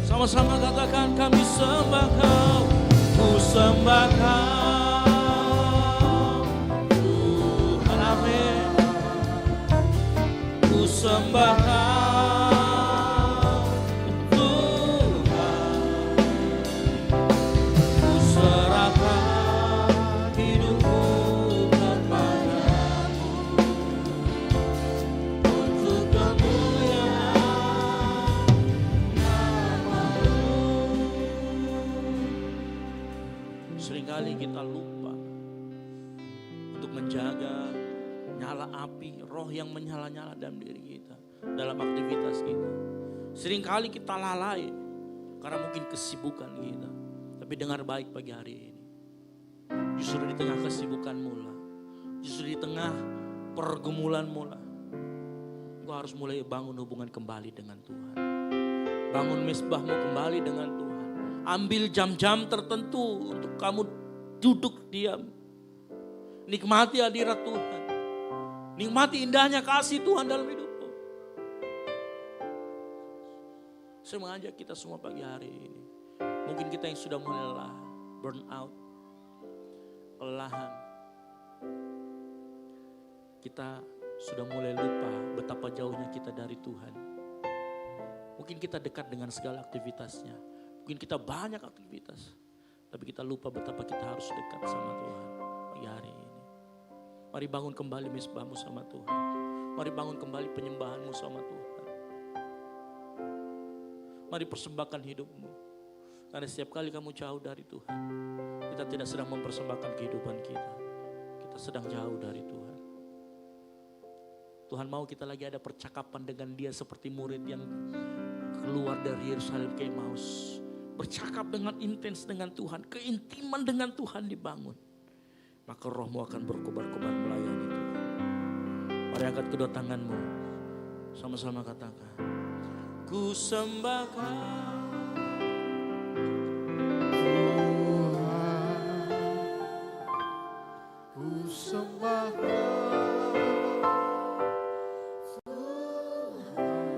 Sama-sama katakan, kami sembah Kau, ku sembah Kau Tuhan, amin. Ku sembah Kau Tuhan, ku serahkan hidupku kepadamu untuk kemuliaan nama-Mu. Seringkali kita lupa untuk menjaga nyala api roh yang menyala-nyala dalam diri kita, dalam aktivitas kita. Seringkali kita lalai karena mungkin kesibukan kita. Tapi dengar baik pagi hari ini, justru di tengah kesibukanmu lah, justru di tengah pergumulanmu lah, engkau harus mulai bangun hubungan kembali dengan Tuhan. Bangun mesbahmu kembali dengan Tuhan. Ambil jam-jam tertentu untuk kamu duduk diam. Nikmati hadirat Tuhan. Nikmati indahnya kasih Tuhan dalam hidupmu. Saya mengajak kita semua pagi hari ini. Mungkin kita yang sudah mulai lelah, burn out, kelelahan. Kita sudah mulai lupa betapa jauhnya kita dari Tuhan. Mungkin kita dekat dengan segala aktivitasnya. Mungkin kita banyak aktivitas. Tapi kita lupa betapa kita harus dekat sama Tuhan pagi hari ini. Mari bangun kembali mesbahmu sama Tuhan. Mari bangun kembali penyembahanmu sama Tuhan. Mari persembahkan hidupmu. Karena setiap kali kamu jauh dari Tuhan, kita tidak sedang mempersembahkan kehidupan kita. Kita sedang jauh dari Tuhan. Tuhan mau kita lagi ada percakapan dengan Dia seperti murid yang keluar dari Yerusalem ke Emmaus. Bercakap dengan intens dengan Tuhan, keintiman dengan Tuhan dibangun. Maka rohmu akan berkobar-kobar melayani Tuhan. Mari angkat kedua tanganmu, sama-sama katakan, ku sembahkan Ku sembahkan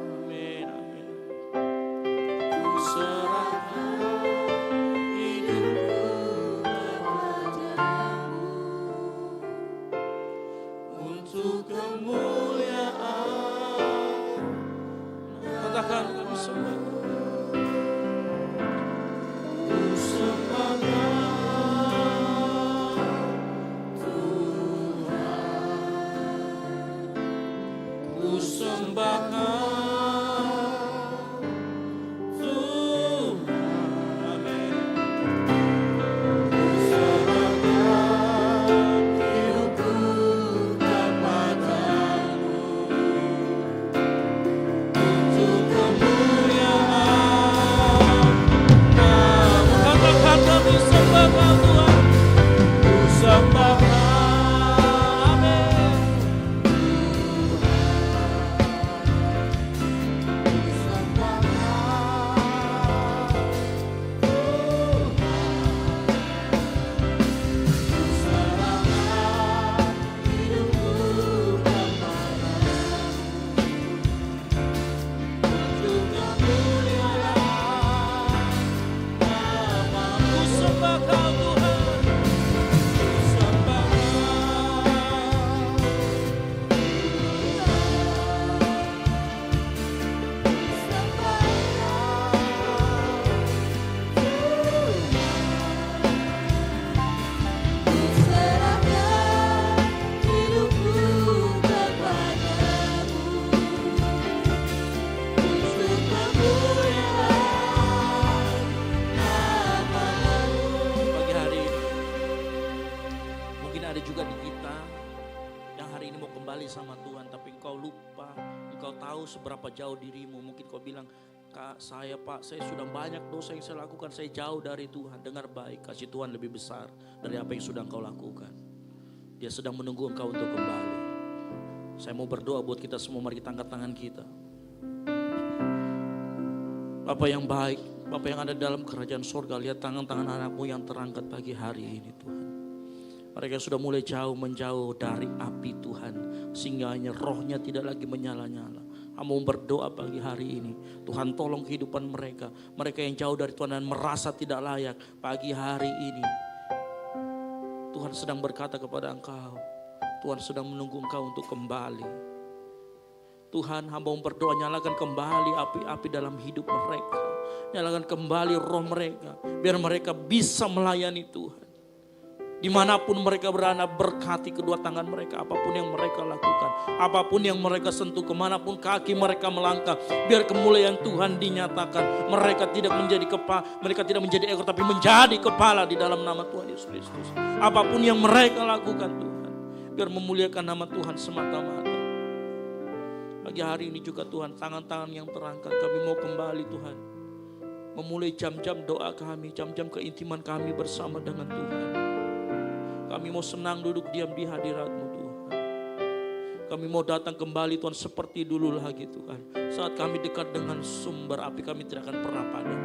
amin, amin. Ku serahkan hidupku kepadamu untuk kemuliaan. Katakan ku sembahkan. Ku sembahkan ku sembahkan Tuhan, amin. Ku serahkan hidupku kepadamu untuk kemuliaan nama. Katakan kami sembahkan Tuhan, ku sembahkan, amin. Seberapa jauh dirimu, mungkin kau bilang, Kak, Pak, saya sudah banyak dosa yang saya lakukan, saya jauh dari Tuhan. Dengar baik, kasih Tuhan lebih besar dari apa yang sudah engkau lakukan. Dia sedang menunggu engkau untuk kembali. Saya mau berdoa buat kita semua, mari kita angkat tangan kita. Bapa yang baik, Bapa yang ada dalam kerajaan surga, lihat tangan-tangan anakmu yang terangkat pagi hari ini Tuhan. Mereka sudah mulai jauh menjauh dari api Tuhan, sehingga hanya rohnya tidak lagi menyala-nyala. Kamu berdoa pagi hari ini, Tuhan tolong kehidupan mereka. Mereka yang jauh dari Tuhan dan merasa tidak layak. Pagi hari ini, Tuhan sedang berkata kepada engkau, Tuhan sedang menunggu engkau untuk kembali. Tuhan, hamba berdoa, nyalakan kembali api-api dalam hidup mereka. Nyalakan kembali roh mereka, biar mereka bisa melayani Tuhan. Dimanapun mereka berada, berkati kedua tangan mereka, apapun yang mereka lakukan, apapun yang mereka sentuh, kemanapun kaki mereka melangkah, biar kemuliaan Tuhan dinyatakan. Mereka tidak menjadi kepala, mereka tidak menjadi ekor, tapi menjadi kepala di dalam nama Tuhan Yesus Kristus. Apapun yang mereka lakukan Tuhan, biar memuliakan nama Tuhan semata-mata. Pagi hari ini juga Tuhan, tangan-tangan yang terangkat, kami mau kembali Tuhan, memulai jam-jam doa kami, jam-jam keintiman kami bersama dengan Tuhan. Kami mau senang duduk diam di hadirat-Mu Tuhan. Kami mau datang kembali Tuhan seperti dulu lagi Tuhan. Saat kami dekat dengan sumber api, kami tidak akan pernah padam.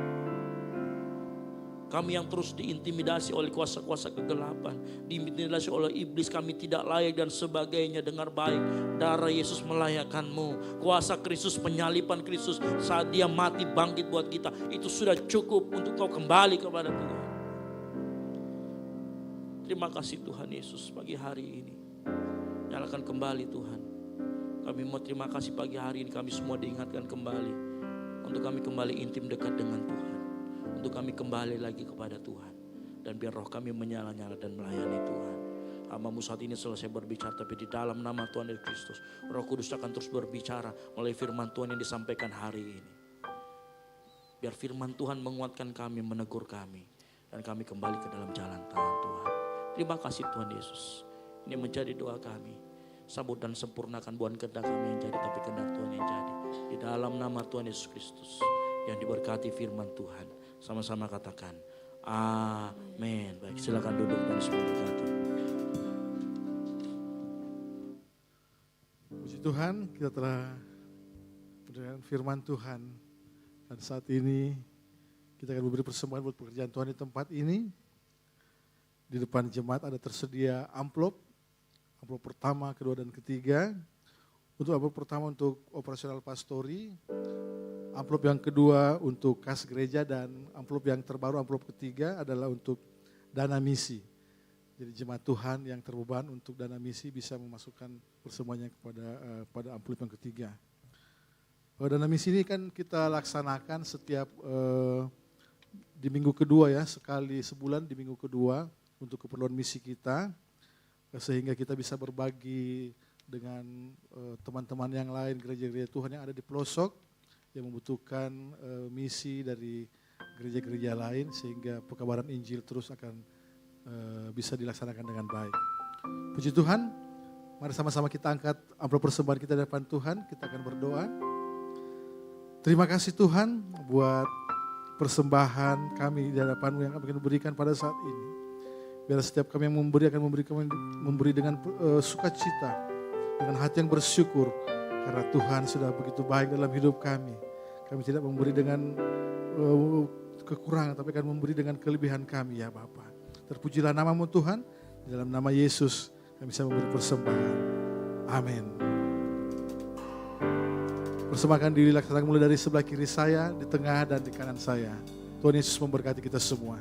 Kami yang terus diintimidasi oleh kuasa-kuasa kegelapan, diintimidasi oleh iblis, kami tidak layak dan sebagainya. Dengar baik, darah Yesus melayakkan-Mu. Kuasa Kristus, penyalipan Kristus saat Dia mati bangkit buat kita, itu sudah cukup untuk kau kembali kepada Tuhan. Terima kasih Tuhan Yesus pagi hari ini. Nyalakan kembali Tuhan. Kami mau terima kasih pagi hari ini, kami semua diingatkan kembali. Untuk kami kembali intim dekat dengan Tuhan. Untuk kami kembali lagi kepada Tuhan. Dan biar roh kami menyala-nyala dan melayani Tuhan. Hamba-Mu saat ini selesai berbicara, tapi di dalam nama Tuhan Yesus Kristus, Roh Kudus akan terus berbicara melalui firman Tuhan yang disampaikan hari ini. Biar firman Tuhan menguatkan kami, menegur kami. Dan kami kembali ke dalam jalan tangan Tuhan. Terima kasih Tuhan Yesus. Ini menjadi doa kami. Sambut dan sempurnakan bukan kehendak kami yang jadi, tapi kehendak Tuhan yang jadi. Di dalam nama Tuhan Yesus Kristus yang diberkati firman Tuhan. Sama-sama katakan amin. Baik, silakan duduk dan semua berkati. Puji Tuhan, kita telah mendengarkan firman Tuhan. Dan saat ini kita akan memberi persembahan buat pekerjaan Tuhan di tempat ini. Di depan jemaat ada tersedia amplop pertama, kedua, dan ketiga. Untuk amplop pertama untuk operasional pastori, amplop yang kedua untuk kas gereja, dan amplop yang terbaru, amplop ketiga adalah untuk dana misi. Jadi jemaat Tuhan yang terbeban untuk dana misi bisa memasukkan persembahannya pada amplop yang ketiga. Dana misi ini kan kita laksanakan setiap di minggu kedua ya, sekali sebulan di minggu kedua untuk keperluan misi kita. Sehingga kita bisa berbagi dengan teman-teman yang lain, gereja-gereja Tuhan yang ada di pelosok yang membutuhkan misi dari gereja-gereja lain, sehingga pekabaran Injil terus akan bisa dilaksanakan dengan baik. Puji Tuhan, mari sama-sama kita angkat amplop persembahan kita di depan Tuhan, kita akan berdoa. Terima kasih Tuhan buat persembahan kami di hadapan-Mu yang kami berikan pada saat ini. Biar setiap kami yang memberi akan memberi dengan sukacita, dengan hati yang bersyukur. Karena Tuhan sudah begitu baik dalam hidup kami. Kami tidak memberi dengan kekurangan, tapi akan memberi dengan kelebihan kami ya Bapa. Terpujilah nama-Mu Tuhan, di dalam nama Yesus kami bisa memberi persembahan. Amin. Persembahkan diri laksanakan mulai dari sebelah kiri saya, di tengah dan di kanan saya. Tuhan Yesus memberkati kita semua.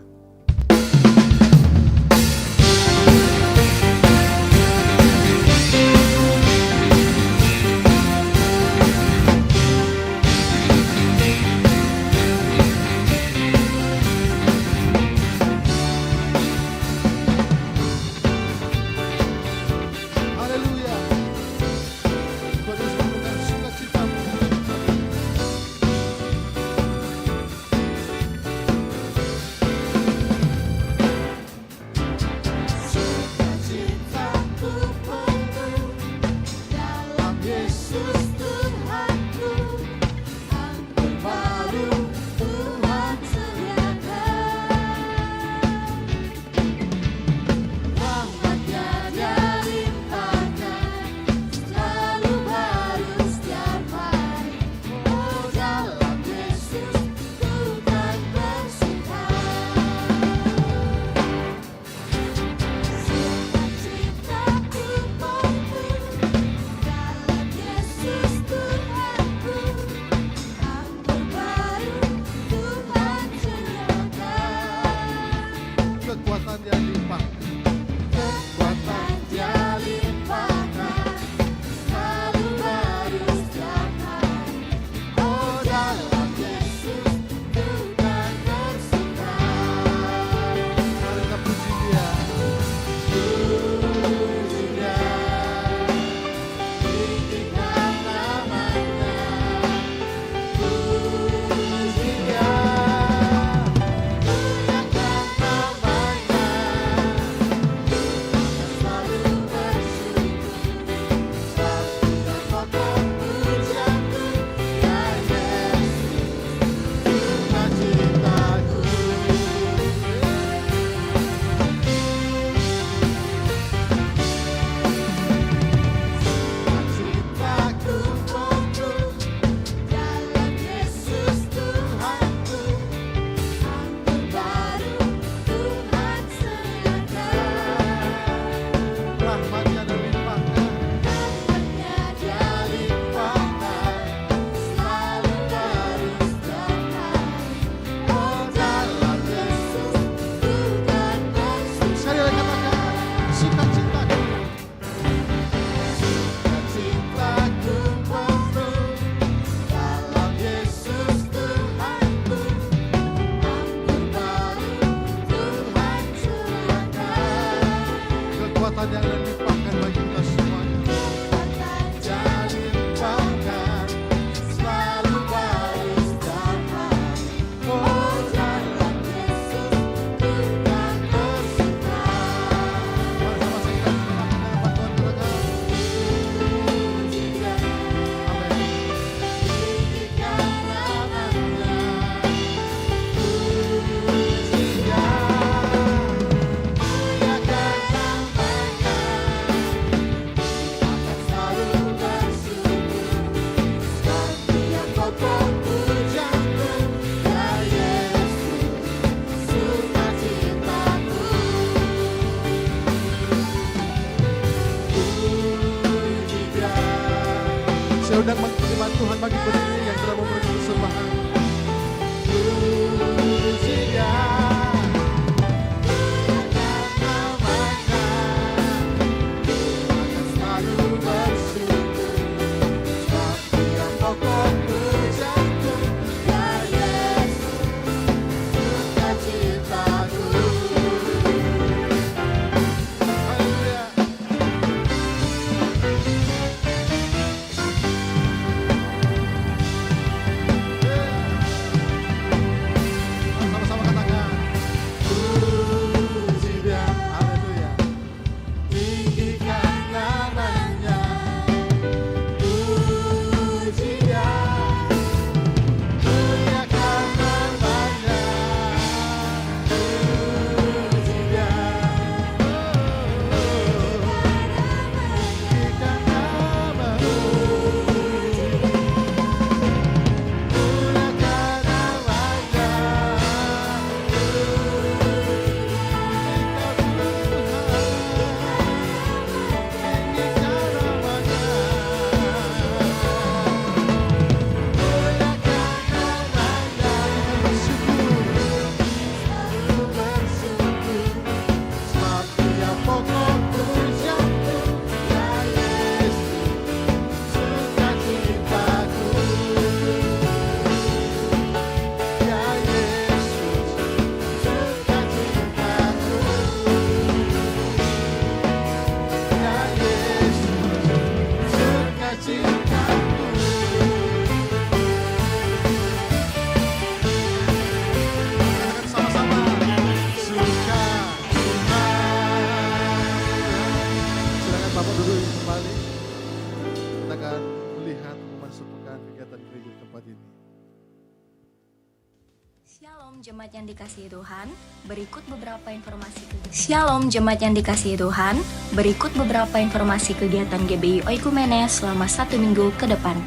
jemaat yang dikasihi Tuhan, berikut beberapa informasi kegiatan. Shalom jemaat yang dikasihi Tuhan, berikut beberapa informasi kegiatan GBI Oikumene selama 1 minggu ke depan.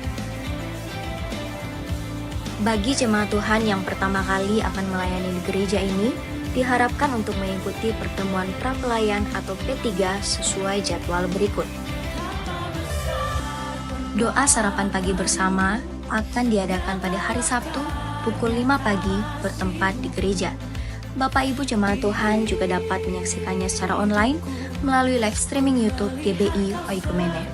Bagi jemaat Tuhan yang pertama kali akan melayani di gereja ini, diharapkan untuk mengikuti pertemuan prapelayan atau P3 sesuai jadwal berikut. Doa sarapan pagi bersama akan diadakan pada hari Sabtu pukul 5 pagi bertempat di gereja. Bapak Ibu jemaat Tuhan juga dapat menyaksikannya secara online melalui live streaming YouTube GBI Oikumene.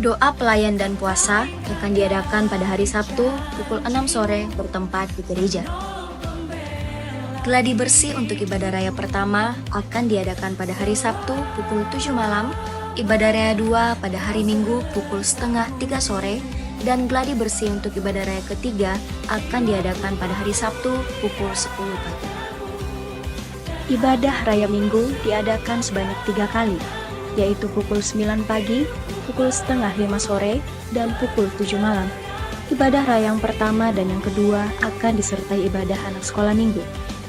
Doa pelayan dan puasa akan diadakan pada hari Sabtu pukul 6 sore bertempat di gereja. Gladi bersih untuk ibadah raya pertama akan diadakan pada hari Sabtu pukul 7 malam, ibadah raya 2 pada hari Minggu pukul setengah 3 sore, dan gladi bersih untuk ibadah raya ketiga akan diadakan pada hari Sabtu pukul 10 pagi. Ibadah raya Minggu diadakan sebanyak 3 kali, yaitu pukul 9 pagi, pukul setengah 5 sore, dan pukul 7 malam. Ibadah raya yang pertama dan yang kedua akan disertai ibadah anak sekolah minggu.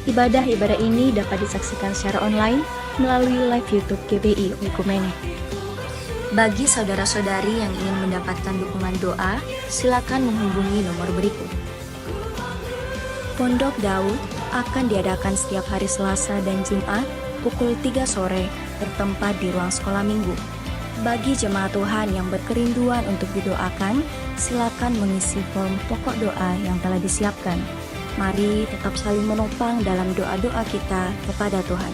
Ibadah-ibadah ini dapat disaksikan secara online melalui live YouTube GBI Oikumene. Bagi saudara-saudari yang ingin mendapatkan dukungan doa, silakan menghubungi nomor berikut. Pondok Daud akan diadakan setiap hari Selasa dan Jumat pukul 3 sore bertempat di ruang sekolah minggu. Bagi jemaat Tuhan yang berkerinduan untuk didoakan, silakan mengisi form pokok doa yang telah disiapkan. Mari tetap saling menopang dalam doa-doa kita kepada Tuhan.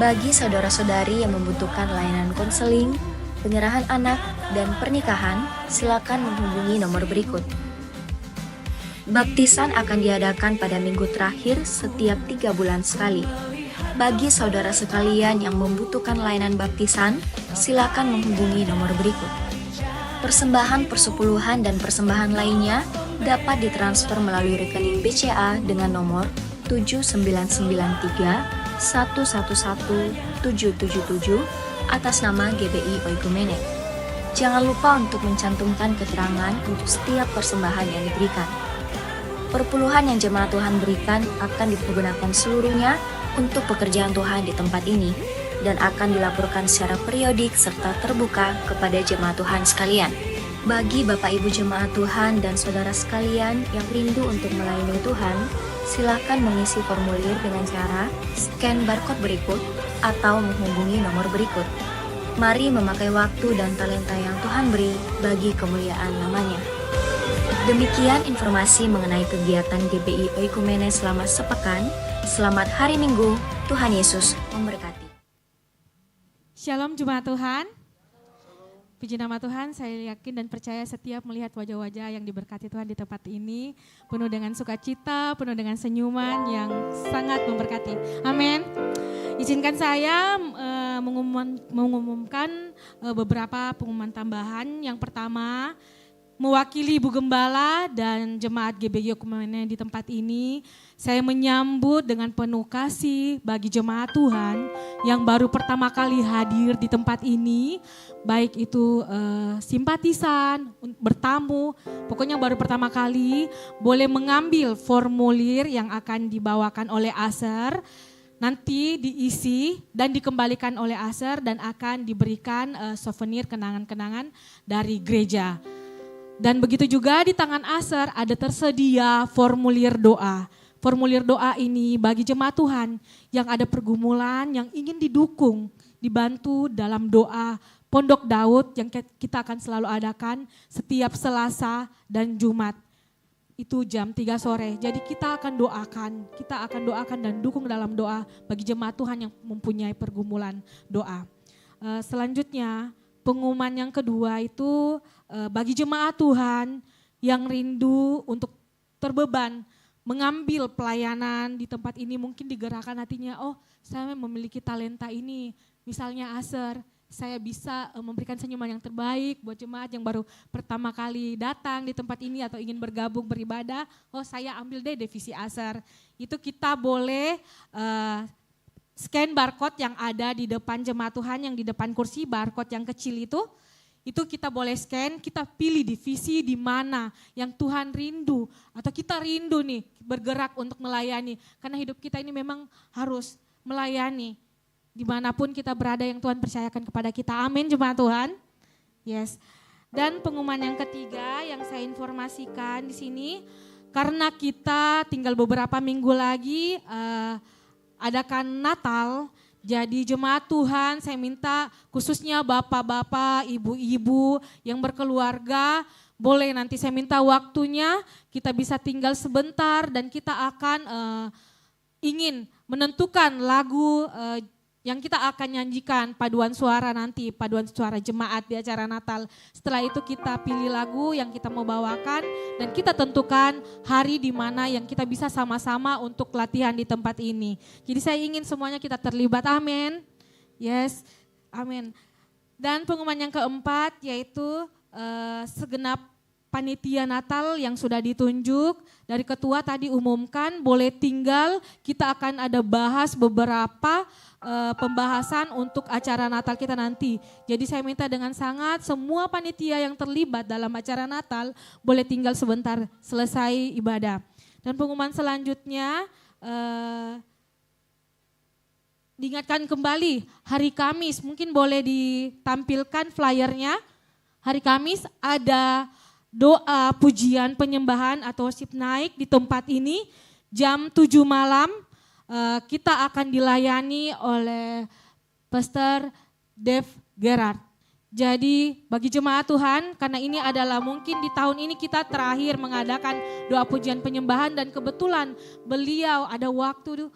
Bagi saudara-saudari yang membutuhkan layanan konseling, penyerahan anak, dan pernikahan, silakan menghubungi nomor berikut. Baptisan akan diadakan pada minggu terakhir setiap 3 bulan sekali. Bagi saudara sekalian yang membutuhkan layanan baptisan, silakan menghubungi nomor berikut. Persembahan persepuluhan dan persembahan lainnya dapat ditransfer melalui rekening BCA dengan nomor 7993 111 777 atas nama GBI Oikumene. Jangan lupa untuk mencantumkan keterangan untuk setiap persembahan yang diberikan. Perpuluhan yang jemaat Tuhan berikan akan dipergunakan seluruhnya untuk pekerjaan Tuhan di tempat ini dan akan dilaporkan secara periodik serta terbuka kepada jemaat Tuhan sekalian. Bagi Bapak Ibu jemaat Tuhan dan saudara sekalian yang rindu untuk melayani Tuhan, silakan mengisi formulir dengan cara scan barcode berikut atau menghubungi nomor berikut. Mari memakai waktu dan talenta yang Tuhan beri bagi kemuliaan namanya. Demikian informasi mengenai kegiatan GBI Oikumene selama sepekan. Selamat hari Minggu, Tuhan Yesus memberkati. Shalom jemaat Tuhan. Puji nama Tuhan, saya yakin dan percaya setiap melihat wajah-wajah yang diberkati Tuhan di tempat ini, penuh dengan sukacita, penuh dengan senyuman yang sangat memberkati. Amin. Izinkan saya mengumumkan beberapa pengumuman tambahan. Yang pertama, mewakili Ibu Gembala dan jemaat GBI Oikumene di tempat ini, saya menyambut dengan penuh kasih bagi jemaat Tuhan yang baru pertama kali hadir di tempat ini, baik itu simpatisan, bertamu, pokoknya baru pertama kali boleh mengambil formulir yang akan dibawakan oleh Aser, nanti diisi dan dikembalikan oleh Aser dan akan diberikan souvenir kenangan-kenangan dari gereja. Dan begitu juga di tangan Aser ada tersedia formulir doa. Formulir doa ini bagi jemaat Tuhan yang ada pergumulan, yang ingin didukung, dibantu dalam doa Pondok Daud yang kita akan selalu adakan setiap Selasa dan Jumat. Itu jam 3 sore. Jadi kita akan doakan dan dukung dalam doa bagi jemaat Tuhan yang mempunyai pergumulan doa. Selanjutnya pengumuman yang kedua itu bagi jemaat Tuhan yang rindu untuk terbeban mengambil pelayanan di tempat ini, mungkin digerakkan hatinya, oh saya memiliki talenta ini, misalnya Aser, saya bisa memberikan senyuman yang terbaik buat jemaat yang baru pertama kali datang di tempat ini atau ingin bergabung beribadah, oh saya ambil deh divisi Aser. Itu kita boleh scan barcode yang ada di depan jemaat Tuhan, yang di depan kursi barcode yang kecil itu Itu kita boleh scan, kita pilih divisi di mana yang Tuhan rindu. Atau kita rindu nih bergerak untuk melayani. Karena hidup kita ini memang harus melayani. Dimanapun kita berada yang Tuhan percayakan kepada kita. Amin jemaat Tuhan. Yes. Dan pengumuman yang ketiga yang saya informasikan di sini. Karena kita tinggal beberapa minggu lagi adakan Natal. Jadi jemaat Tuhan saya minta khususnya bapak-bapak, ibu-ibu yang berkeluarga, boleh nanti saya minta waktunya kita bisa tinggal sebentar dan kita akan ingin menentukan lagu yang kita akan nyanyikan paduan suara nanti, paduan suara jemaat di acara Natal. Setelah itu kita pilih lagu yang kita mau bawakan dan kita tentukan hari di mana yang kita bisa sama-sama untuk latihan di tempat ini. Jadi saya ingin semuanya kita terlibat, amin. Yes, amin. Dan pengumuman yang keempat yaitu segenap panitia Natal yang sudah ditunjuk dari ketua tadi umumkan boleh tinggal, kita akan ada bahas beberapa pembahasan untuk acara Natal kita nanti. Jadi saya minta dengan sangat semua panitia yang terlibat dalam acara Natal boleh tinggal sebentar selesai ibadah. Dan pengumuman selanjutnya diingatkan kembali hari Kamis, mungkin boleh ditampilkan flyernya. Hari Kamis ada doa pujian penyembahan atau worship night di tempat ini jam 7 malam. Kita akan dilayani oleh Pastor Dave Gerard. Jadi bagi jemaat Tuhan, karena ini adalah mungkin di tahun ini kita terakhir mengadakan doa pujian penyembahan dan kebetulan beliau ada waktu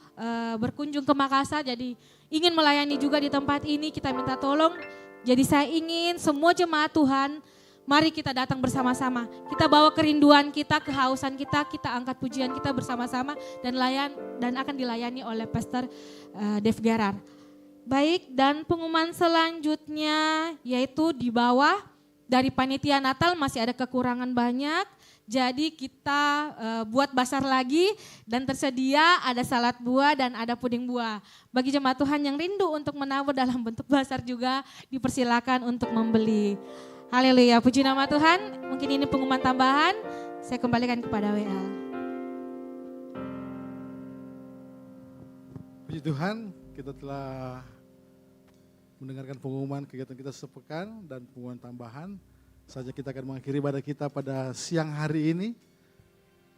berkunjung ke Makassar, jadi ingin melayani juga di tempat ini, kita minta tolong. Jadi saya ingin semua jemaat Tuhan, mari kita datang bersama-sama. Kita bawa kerinduan kita, kehausan kita, kita angkat pujian kita bersama-sama dan akan dilayani oleh Pastor Dave Gerard. Baik, dan pengumuman selanjutnya yaitu di bawah dari panitia Natal masih ada kekurangan banyak. Jadi kita buat basar lagi dan tersedia ada salad buah dan ada puding buah. Bagi jemaat Tuhan yang rindu untuk menabur dalam bentuk basar juga dipersilakan untuk membeli. Haleluya, puji nama Tuhan. Mungkin ini pengumuman tambahan, saya kembalikan kepada WL. Puji Tuhan, kita telah mendengarkan pengumuman kegiatan kita sepekan dan pengumuman tambahan. Saja kita akan mengakhiri ibadah kita pada siang hari ini.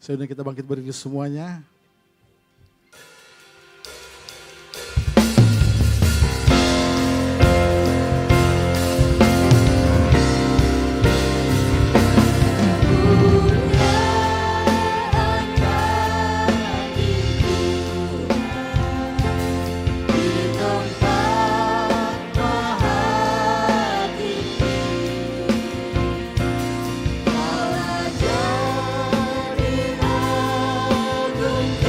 Sebelum kita bangkit berdiri semuanya. Agung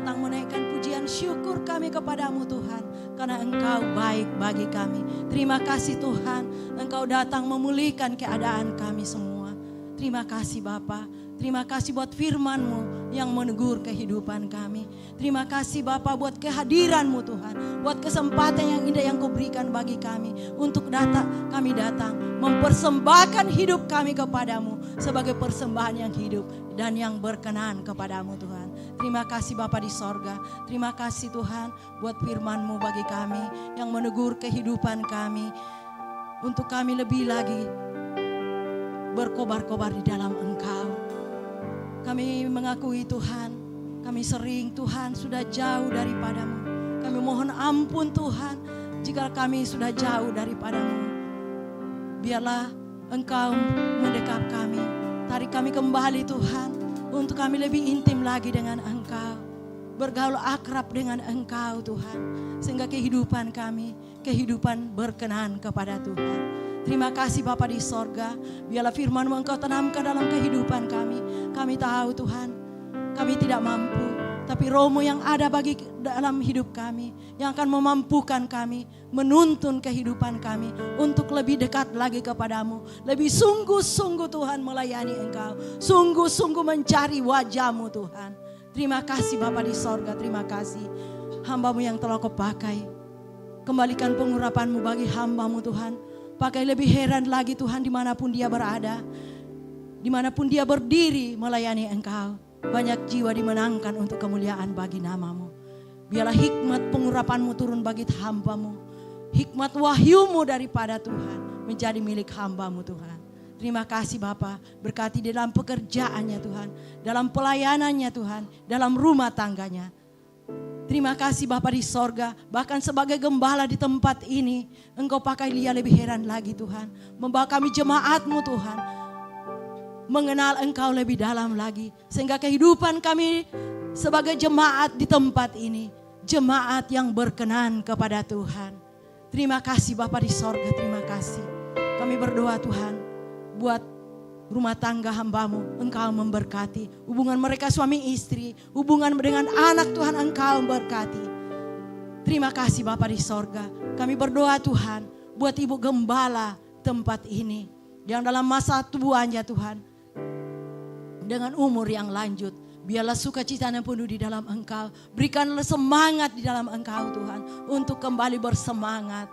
datang menaikkan pujian syukur kami kepadamu Tuhan. Karena Engkau baik bagi kami. Terima kasih Tuhan, Engkau datang memulihkan keadaan kami semua. Terima kasih Bapa. Terima kasih buat firman-Mu yang menegur kehidupan kami. Terima kasih Bapa buat kehadiran-Mu Tuhan. Buat kesempatan yang indah yang Kau berikan bagi kami. Untuk kami datang mempersembahkan hidup kami kepadamu. Sebagai persembahan yang hidup dan yang berkenan kepadamu Tuhan. Terima kasih Bapa di sorga. Terima kasih Tuhan buat firman-Mu bagi kami. Yang menegur kehidupan kami. Untuk kami lebih lagi berkobar-kobar di dalam Engkau. Kami mengakui Tuhan, kami sering Tuhan sudah jauh daripadamu. Kami mohon ampun Tuhan, jika kami sudah jauh daripadamu. Biarlah Engkau mendekap kami, tarik kami kembali Tuhan, untuk kami lebih intim lagi dengan Engkau. Bergaul akrab dengan Engkau Tuhan, sehingga kehidupan kami, kehidupan berkenan kepada Tuhan. Terima kasih Bapa di sorga. Biarlah firman-Mu Engkau tanamkan dalam kehidupan kami. Kami tahu Tuhan, kami tidak mampu. Tapi Roh-Mu yang ada dalam hidup kami, yang akan memampukan kami, menuntun kehidupan kami untuk lebih dekat lagi kepadamu. Lebih sungguh-sungguh Tuhan melayani Engkau. Sungguh-sungguh mencari wajah-Mu Tuhan. Terima kasih Bapa di sorga, terima kasih. Hamba-Mu yang telah Kau pakai. Kembalikan pengurapan-Mu bagi hamba-Mu Tuhan. Pakai lebih heran lagi Tuhan dimanapun dia berada. Dimanapun dia berdiri melayani Engkau. Banyak jiwa dimenangkan untuk kemuliaan bagi nama-Mu. Biarlah hikmat pengurapan-Mu turun bagi hamba-Mu. Hikmat wahyu-Mu daripada Tuhan menjadi milik hamba-Mu Tuhan. Terima kasih Bapa, berkati dalam pekerjaannya Tuhan. Dalam pelayanannya Tuhan, dalam rumah tangganya. Terima kasih Bapa di sorga, bahkan sebagai gembala di tempat ini, Engkau pakai dia lebih heran lagi Tuhan. Membawa kami jemaat-Mu Tuhan, mengenal Engkau lebih dalam lagi. Sehingga kehidupan kami sebagai jemaat di tempat ini, jemaat yang berkenan kepada Tuhan. Terima kasih Bapa di sorga, terima kasih. Kami berdoa Tuhan, buat rumah tangga hamba-Mu, Engkau memberkati. Hubungan mereka suami istri, hubungan dengan anak Tuhan Engkau memberkati. Terima kasih Bapa di sorga. Kami berdoa Tuhan, buat Ibu Gembala tempat ini. Yang dalam masa tuanya Tuhan, dengan umur yang lanjut. Biarlah sukacitanya penuh di dalam Engkau. Berikanlah semangat di dalam Engkau Tuhan. Untuk kembali bersemangat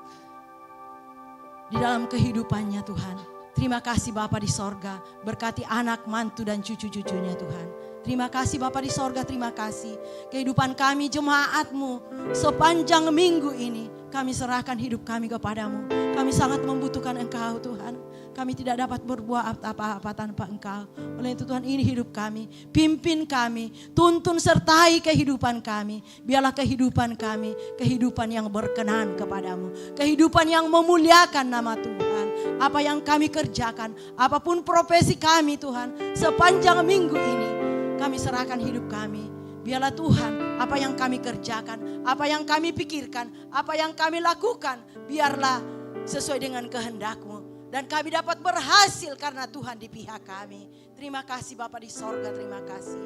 di dalam kehidupannya Tuhan. Terima kasih Bapa di sorga, berkati anak, mantu dan cucu-cucunya Tuhan. Terima kasih Bapa di sorga, terima kasih. Kehidupan kami jemaat-Mu sepanjang minggu ini, kami serahkan hidup kami kepadamu. Kami sangat membutuhkan Engkau Tuhan. Kami tidak dapat berbuat apa-apa tanpa Engkau. Oleh itu Tuhan, ini hidup kami. Pimpin kami, tuntun sertai kehidupan kami. Biarlah kehidupan kami, kehidupan yang berkenan kepadamu. Kehidupan yang memuliakan nama Tuhan. Apa yang kami kerjakan, apapun profesi kami Tuhan, sepanjang minggu ini, kami serahkan hidup kami. Biarlah Tuhan, apa yang kami kerjakan, apa yang kami pikirkan, apa yang kami lakukan, biarlah sesuai dengan kehendak-Mu. Dan kami dapat berhasil karena Tuhan di pihak kami. Terima kasih Bapa di sorga, terima kasih.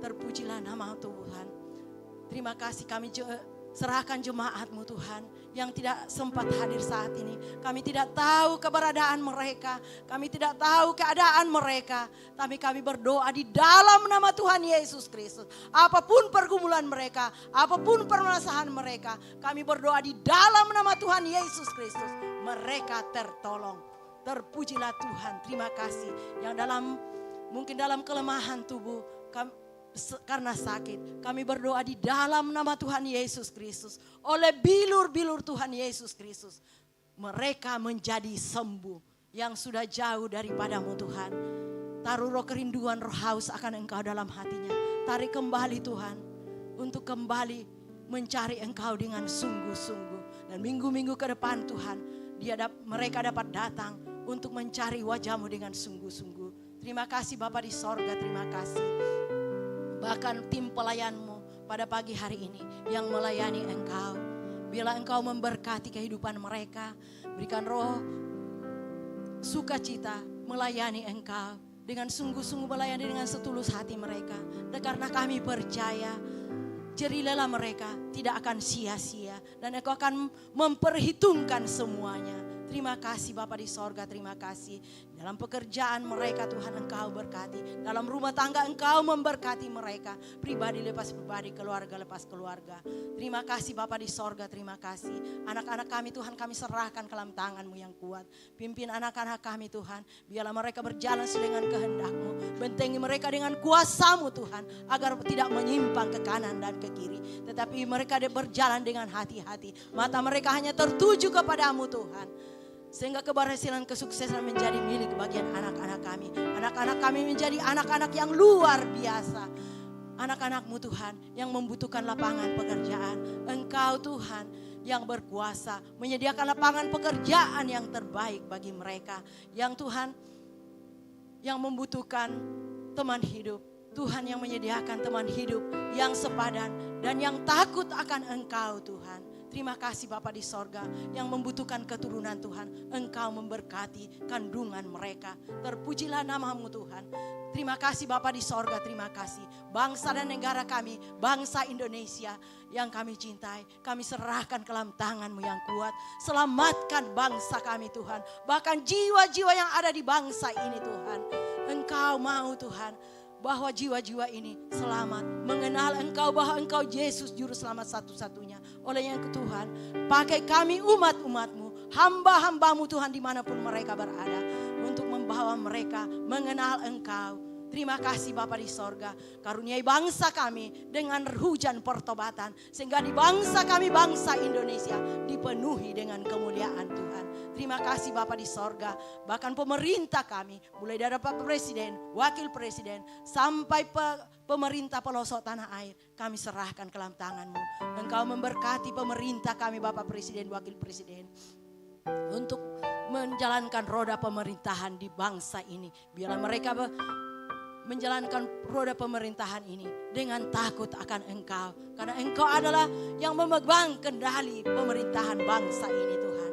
Terpujilah nama Tuhan. Terima kasih kami serahkan jemaat-Mu Tuhan yang tidak sempat hadir saat ini. Kami tidak tahu keberadaan mereka. Kami tidak tahu keadaan mereka. Tapi kami berdoa di dalam nama Tuhan Yesus Kristus. Apapun pergumulan mereka, apapun permasalahan mereka, kami berdoa di dalam nama Tuhan Yesus Kristus. Mereka tertolong. Terpujilah Tuhan, terima kasih. Yang mungkin dalam kelemahan tubuh, karena sakit, kami berdoa di dalam nama Tuhan Yesus Kristus. Oleh bilur-bilur Tuhan Yesus Kristus, mereka menjadi sembuh. Yang sudah jauh daripada-Mu Tuhan. Taruh roh kerinduan, roh haus akan Engkau dalam hatinya. Tarik kembali Tuhan, untuk kembali mencari Engkau dengan sungguh-sungguh. Dan minggu-minggu ke depan Tuhan, mereka dapat datang untuk mencari wajah-Mu dengan sungguh-sungguh. Terima kasih Bapa di sorga, terima kasih. Bahkan tim pelayan-Mu pada pagi hari ini yang melayani Engkau. Biarlah Engkau memberkati kehidupan mereka. Berikan roh sukacita melayani Engkau. Dengan sungguh-sungguh melayani dengan setulus hati mereka. Dan karena kami percaya Jerilela mereka tidak akan sia-sia dan Engkau akan memperhitungkan semuanya. Terima kasih Bapa di sorga, terima kasih. Dalam pekerjaan mereka Tuhan Engkau berkati. Dalam rumah tangga Engkau memberkati mereka. Pribadi lepas pribadi, keluarga lepas keluarga. Terima kasih Bapa di sorga, terima kasih. Anak-anak kami Tuhan kami serahkan ke dalam tangan-Mu yang kuat. Pimpin anak-anak kami Tuhan. Biarlah mereka berjalan dengan kehendak-Mu. Bentengi mereka dengan kuasa-Mu Tuhan. Agar tidak menyimpang ke kanan dan ke kiri. Tetapi mereka berjalan dengan hati-hati. Mata mereka hanya tertuju kepadamu Tuhan. Sehingga keberhasilan, kesuksesan menjadi milik bagian anak-anak kami. Anak-anak kami menjadi anak-anak yang luar biasa. Anak-anak-Mu Tuhan yang membutuhkan lapangan pekerjaan. Engkau Tuhan yang berkuasa menyediakan lapangan pekerjaan yang terbaik bagi mereka. Yang Tuhan yang membutuhkan teman hidup. Tuhan yang menyediakan teman hidup yang sepadan dan yang takut akan Engkau Tuhan. Terima kasih Bapa di sorga yang membutuhkan keturunan Tuhan. Engkau memberkati kandungan mereka. Terpujilah nama-Mu Tuhan. Terima kasih Bapa di sorga, terima kasih. Bangsa dan negara kami, bangsa Indonesia yang kami cintai. Kami serahkan ke dalam tangan-Mu yang kuat. Selamatkan bangsa kami Tuhan. Bahkan jiwa-jiwa yang ada di bangsa ini Tuhan. Engkau mau Tuhan. Bahwa jiwa-jiwa ini selamat. Mengenal Engkau bahwa Engkau Yesus Juru Selamat satu-satunya. Oleh yang Tuhan, pakai kami umat-umat-Mu, hamba-hamba-Mu Tuhan dimanapun mereka berada. Untuk membawa mereka mengenal Engkau. Terima kasih Bapa di sorga. Karuniai bangsa kami dengan hujan pertobatan. Sehingga di bangsa kami, bangsa Indonesia dipenuhi dengan kemuliaan Tuhan. Terima kasih Bapa di sorga. Bahkan pemerintah kami, mulai dari Bapak Presiden, Wakil Presiden, sampai pemerintah pelosok tanah air. Kami serahkan ke dalam tangan-Mu. Engkau memberkati pemerintah kami Bapak Presiden, Wakil Presiden. Untuk menjalankan roda pemerintahan di bangsa ini. Biarlah mereka menjalankan roda pemerintahan ini dengan takut akan Engkau. Karena Engkau adalah yang memegang kendali pemerintahan bangsa ini Tuhan.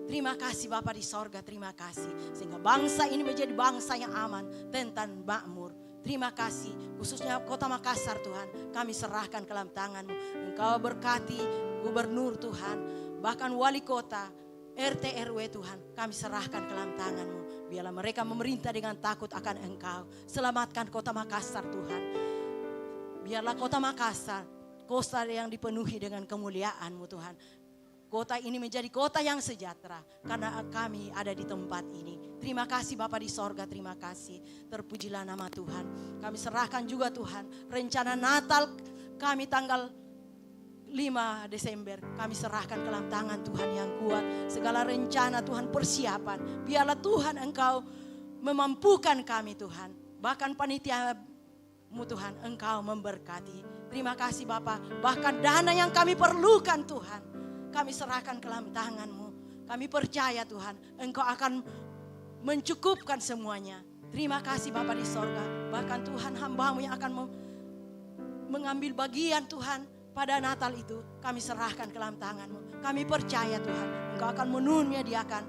Terima kasih Bapa di sorga, terima kasih. Sehingga bangsa ini menjadi bangsa yang aman, tentram, makmur. Terima kasih, khususnya Kota Makassar Tuhan. Kami serahkan ke dalam tangan-Mu. Engkau berkati gubernur Tuhan, bahkan wali kota, RT RW Tuhan. Kami serahkan ke dalam tangan-Mu. Biarlah mereka memerintah dengan takut akan Engkau. Selamatkan Kota Makassar Tuhan. Biarlah Kota Makassar, kota yang dipenuhi dengan kemuliaan-Mu Tuhan. Kota ini menjadi kota yang sejahtera karena kami ada di tempat ini. Terima kasih Bapa di sorga, terima kasih. Terpujilah nama Tuhan. Kami serahkan juga Tuhan rencana Natal kami tanggal 5 Desember. Kami serahkan ke dalam tangan Tuhan yang kuat. Segala rencana Tuhan, persiapan. Biarlah Tuhan Engkau memampukan kami Tuhan. Bahkan panitia-Mu Tuhan, Engkau memberkati. Terima kasih Bapa. Bahkan dana yang kami perlukan Tuhan, kami serahkan ke dalam tangan-Mu. Kami percaya Tuhan, Engkau akan mencukupkan semuanya. Terima kasih Bapa di sorga. Bahkan Tuhan hamba-Mu yang akan mengambil bagian Tuhan pada Natal itu, kami serahkan ke dalam tangan-Mu. Kami percaya Tuhan, Engkau akan menyediakan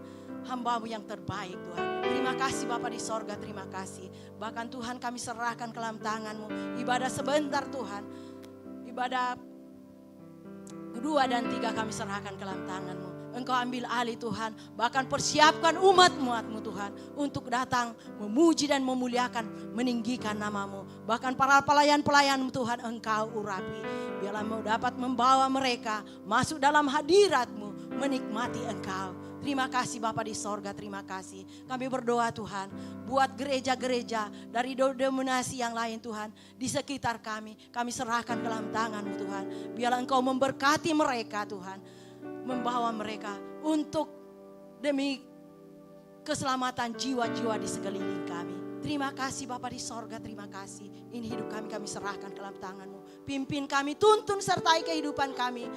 hamba-Mu yang terbaik Tuhan. Terima kasih Bapa di sorga, terima kasih. Bahkan Tuhan kami serahkan ke dalam tangan-Mu. Ibadah sebentar Tuhan, ibadah 2 dan 3 kami serahkan ke dalam tangan-Mu. Engkau ambil alih Tuhan. Bahkan persiapkan umat-umat-Mu Tuhan. Untuk datang memuji dan memuliakan, meninggikan nama-Mu. Bahkan para pelayan-pelayan-Mu Tuhan Engkau urapi. Biarlah dapat membawa mereka masuk dalam hadirat-Mu. Menikmati Engkau. Terima kasih Bapa di sorga, terima kasih. Kami berdoa Tuhan, buat gereja-gereja dari denominasi yang lain Tuhan, di sekitar kami serahkan ke dalam tangan-Mu Tuhan. Biarlah Engkau memberkati mereka Tuhan, membawa mereka untuk demi keselamatan jiwa-jiwa di sekeliling kami. Terima kasih Bapa di sorga, terima kasih. Ini hidup kami serahkan ke dalam tangan-Mu. Pimpin kami, tuntun sertai kehidupan kami,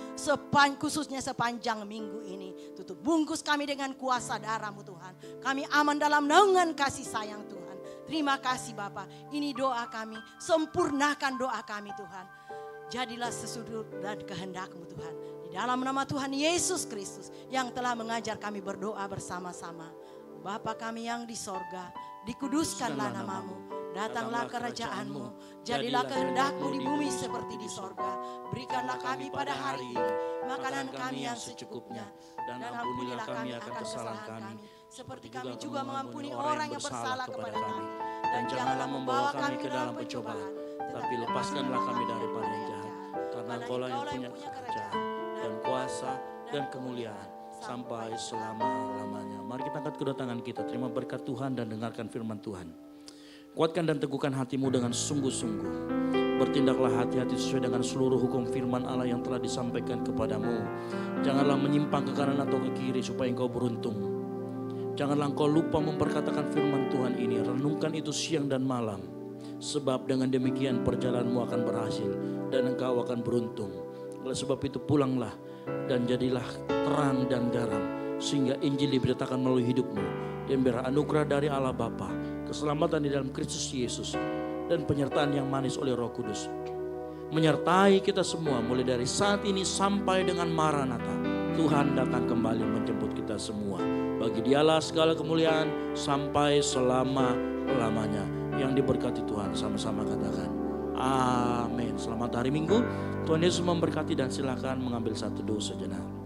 khususnya sepanjang minggu ini. Tutup bungkus kami dengan kuasa darah-Mu Tuhan. Kami aman dalam naungan kasih sayang Tuhan. Terima kasih Bapa, ini doa kami, sempurnakan doa kami Tuhan. Jadilah sesudah dan kehendak-Mu Tuhan. Di dalam nama Tuhan Yesus Kristus yang telah mengajar kami berdoa bersama-sama. Bapa kami yang di sorga, dikuduskanlah namamu. Datanglah kerajaanmu, jadilah kehendakmu di bumi seperti di sorga. Berikanlah kami pada hari ini makanan kami yang secukupnya. Dan ampunilah kami akan kesalahan kami, seperti kami juga mengampuni orang yang bersalah kepada kami. Dan janganlah membawa kami ke dalam pencobaan, tapi lepaskanlah kami daripada yang jahat. Karena Engkaulah yang punya kerajaan dan kuasa dan kemuliaan sampai selama-lamanya. Mari kita angkat kedua tangan kita, terima berkat Tuhan dan dengarkan firman Tuhan. Kuatkan dan teguhkan hatimu dengan sungguh-sungguh. Bertindaklah hati-hati sesuai dengan seluruh hukum firman Allah yang telah disampaikan kepadamu. Janganlah menyimpang ke kanan atau ke kiri supaya engkau beruntung. Janganlah engkau lupa memperkatakan firman Tuhan ini. Renungkan itu siang dan malam. Sebab dengan demikian perjalananmu akan berhasil dan engkau akan beruntung. Oleh sebab itu pulanglah dan jadilah terang dan garam, sehingga Injil diberitakan melalui hidupmu. Dan biar anugerah dari Allah Bapa, keselamatan di dalam Kristus Yesus, dan penyertaan yang manis oleh Roh Kudus menyertai kita semua mulai dari saat ini sampai dengan Maranatha. Tuhan datang kembali menjemput kita semua. Bagi Dialah segala kemuliaan sampai selama-lamanya. Yang diberkati Tuhan, sama-sama katakan amin. Selamat hari Minggu, Tuhan Yesus memberkati, dan silakan mengambil satu doa sejenak.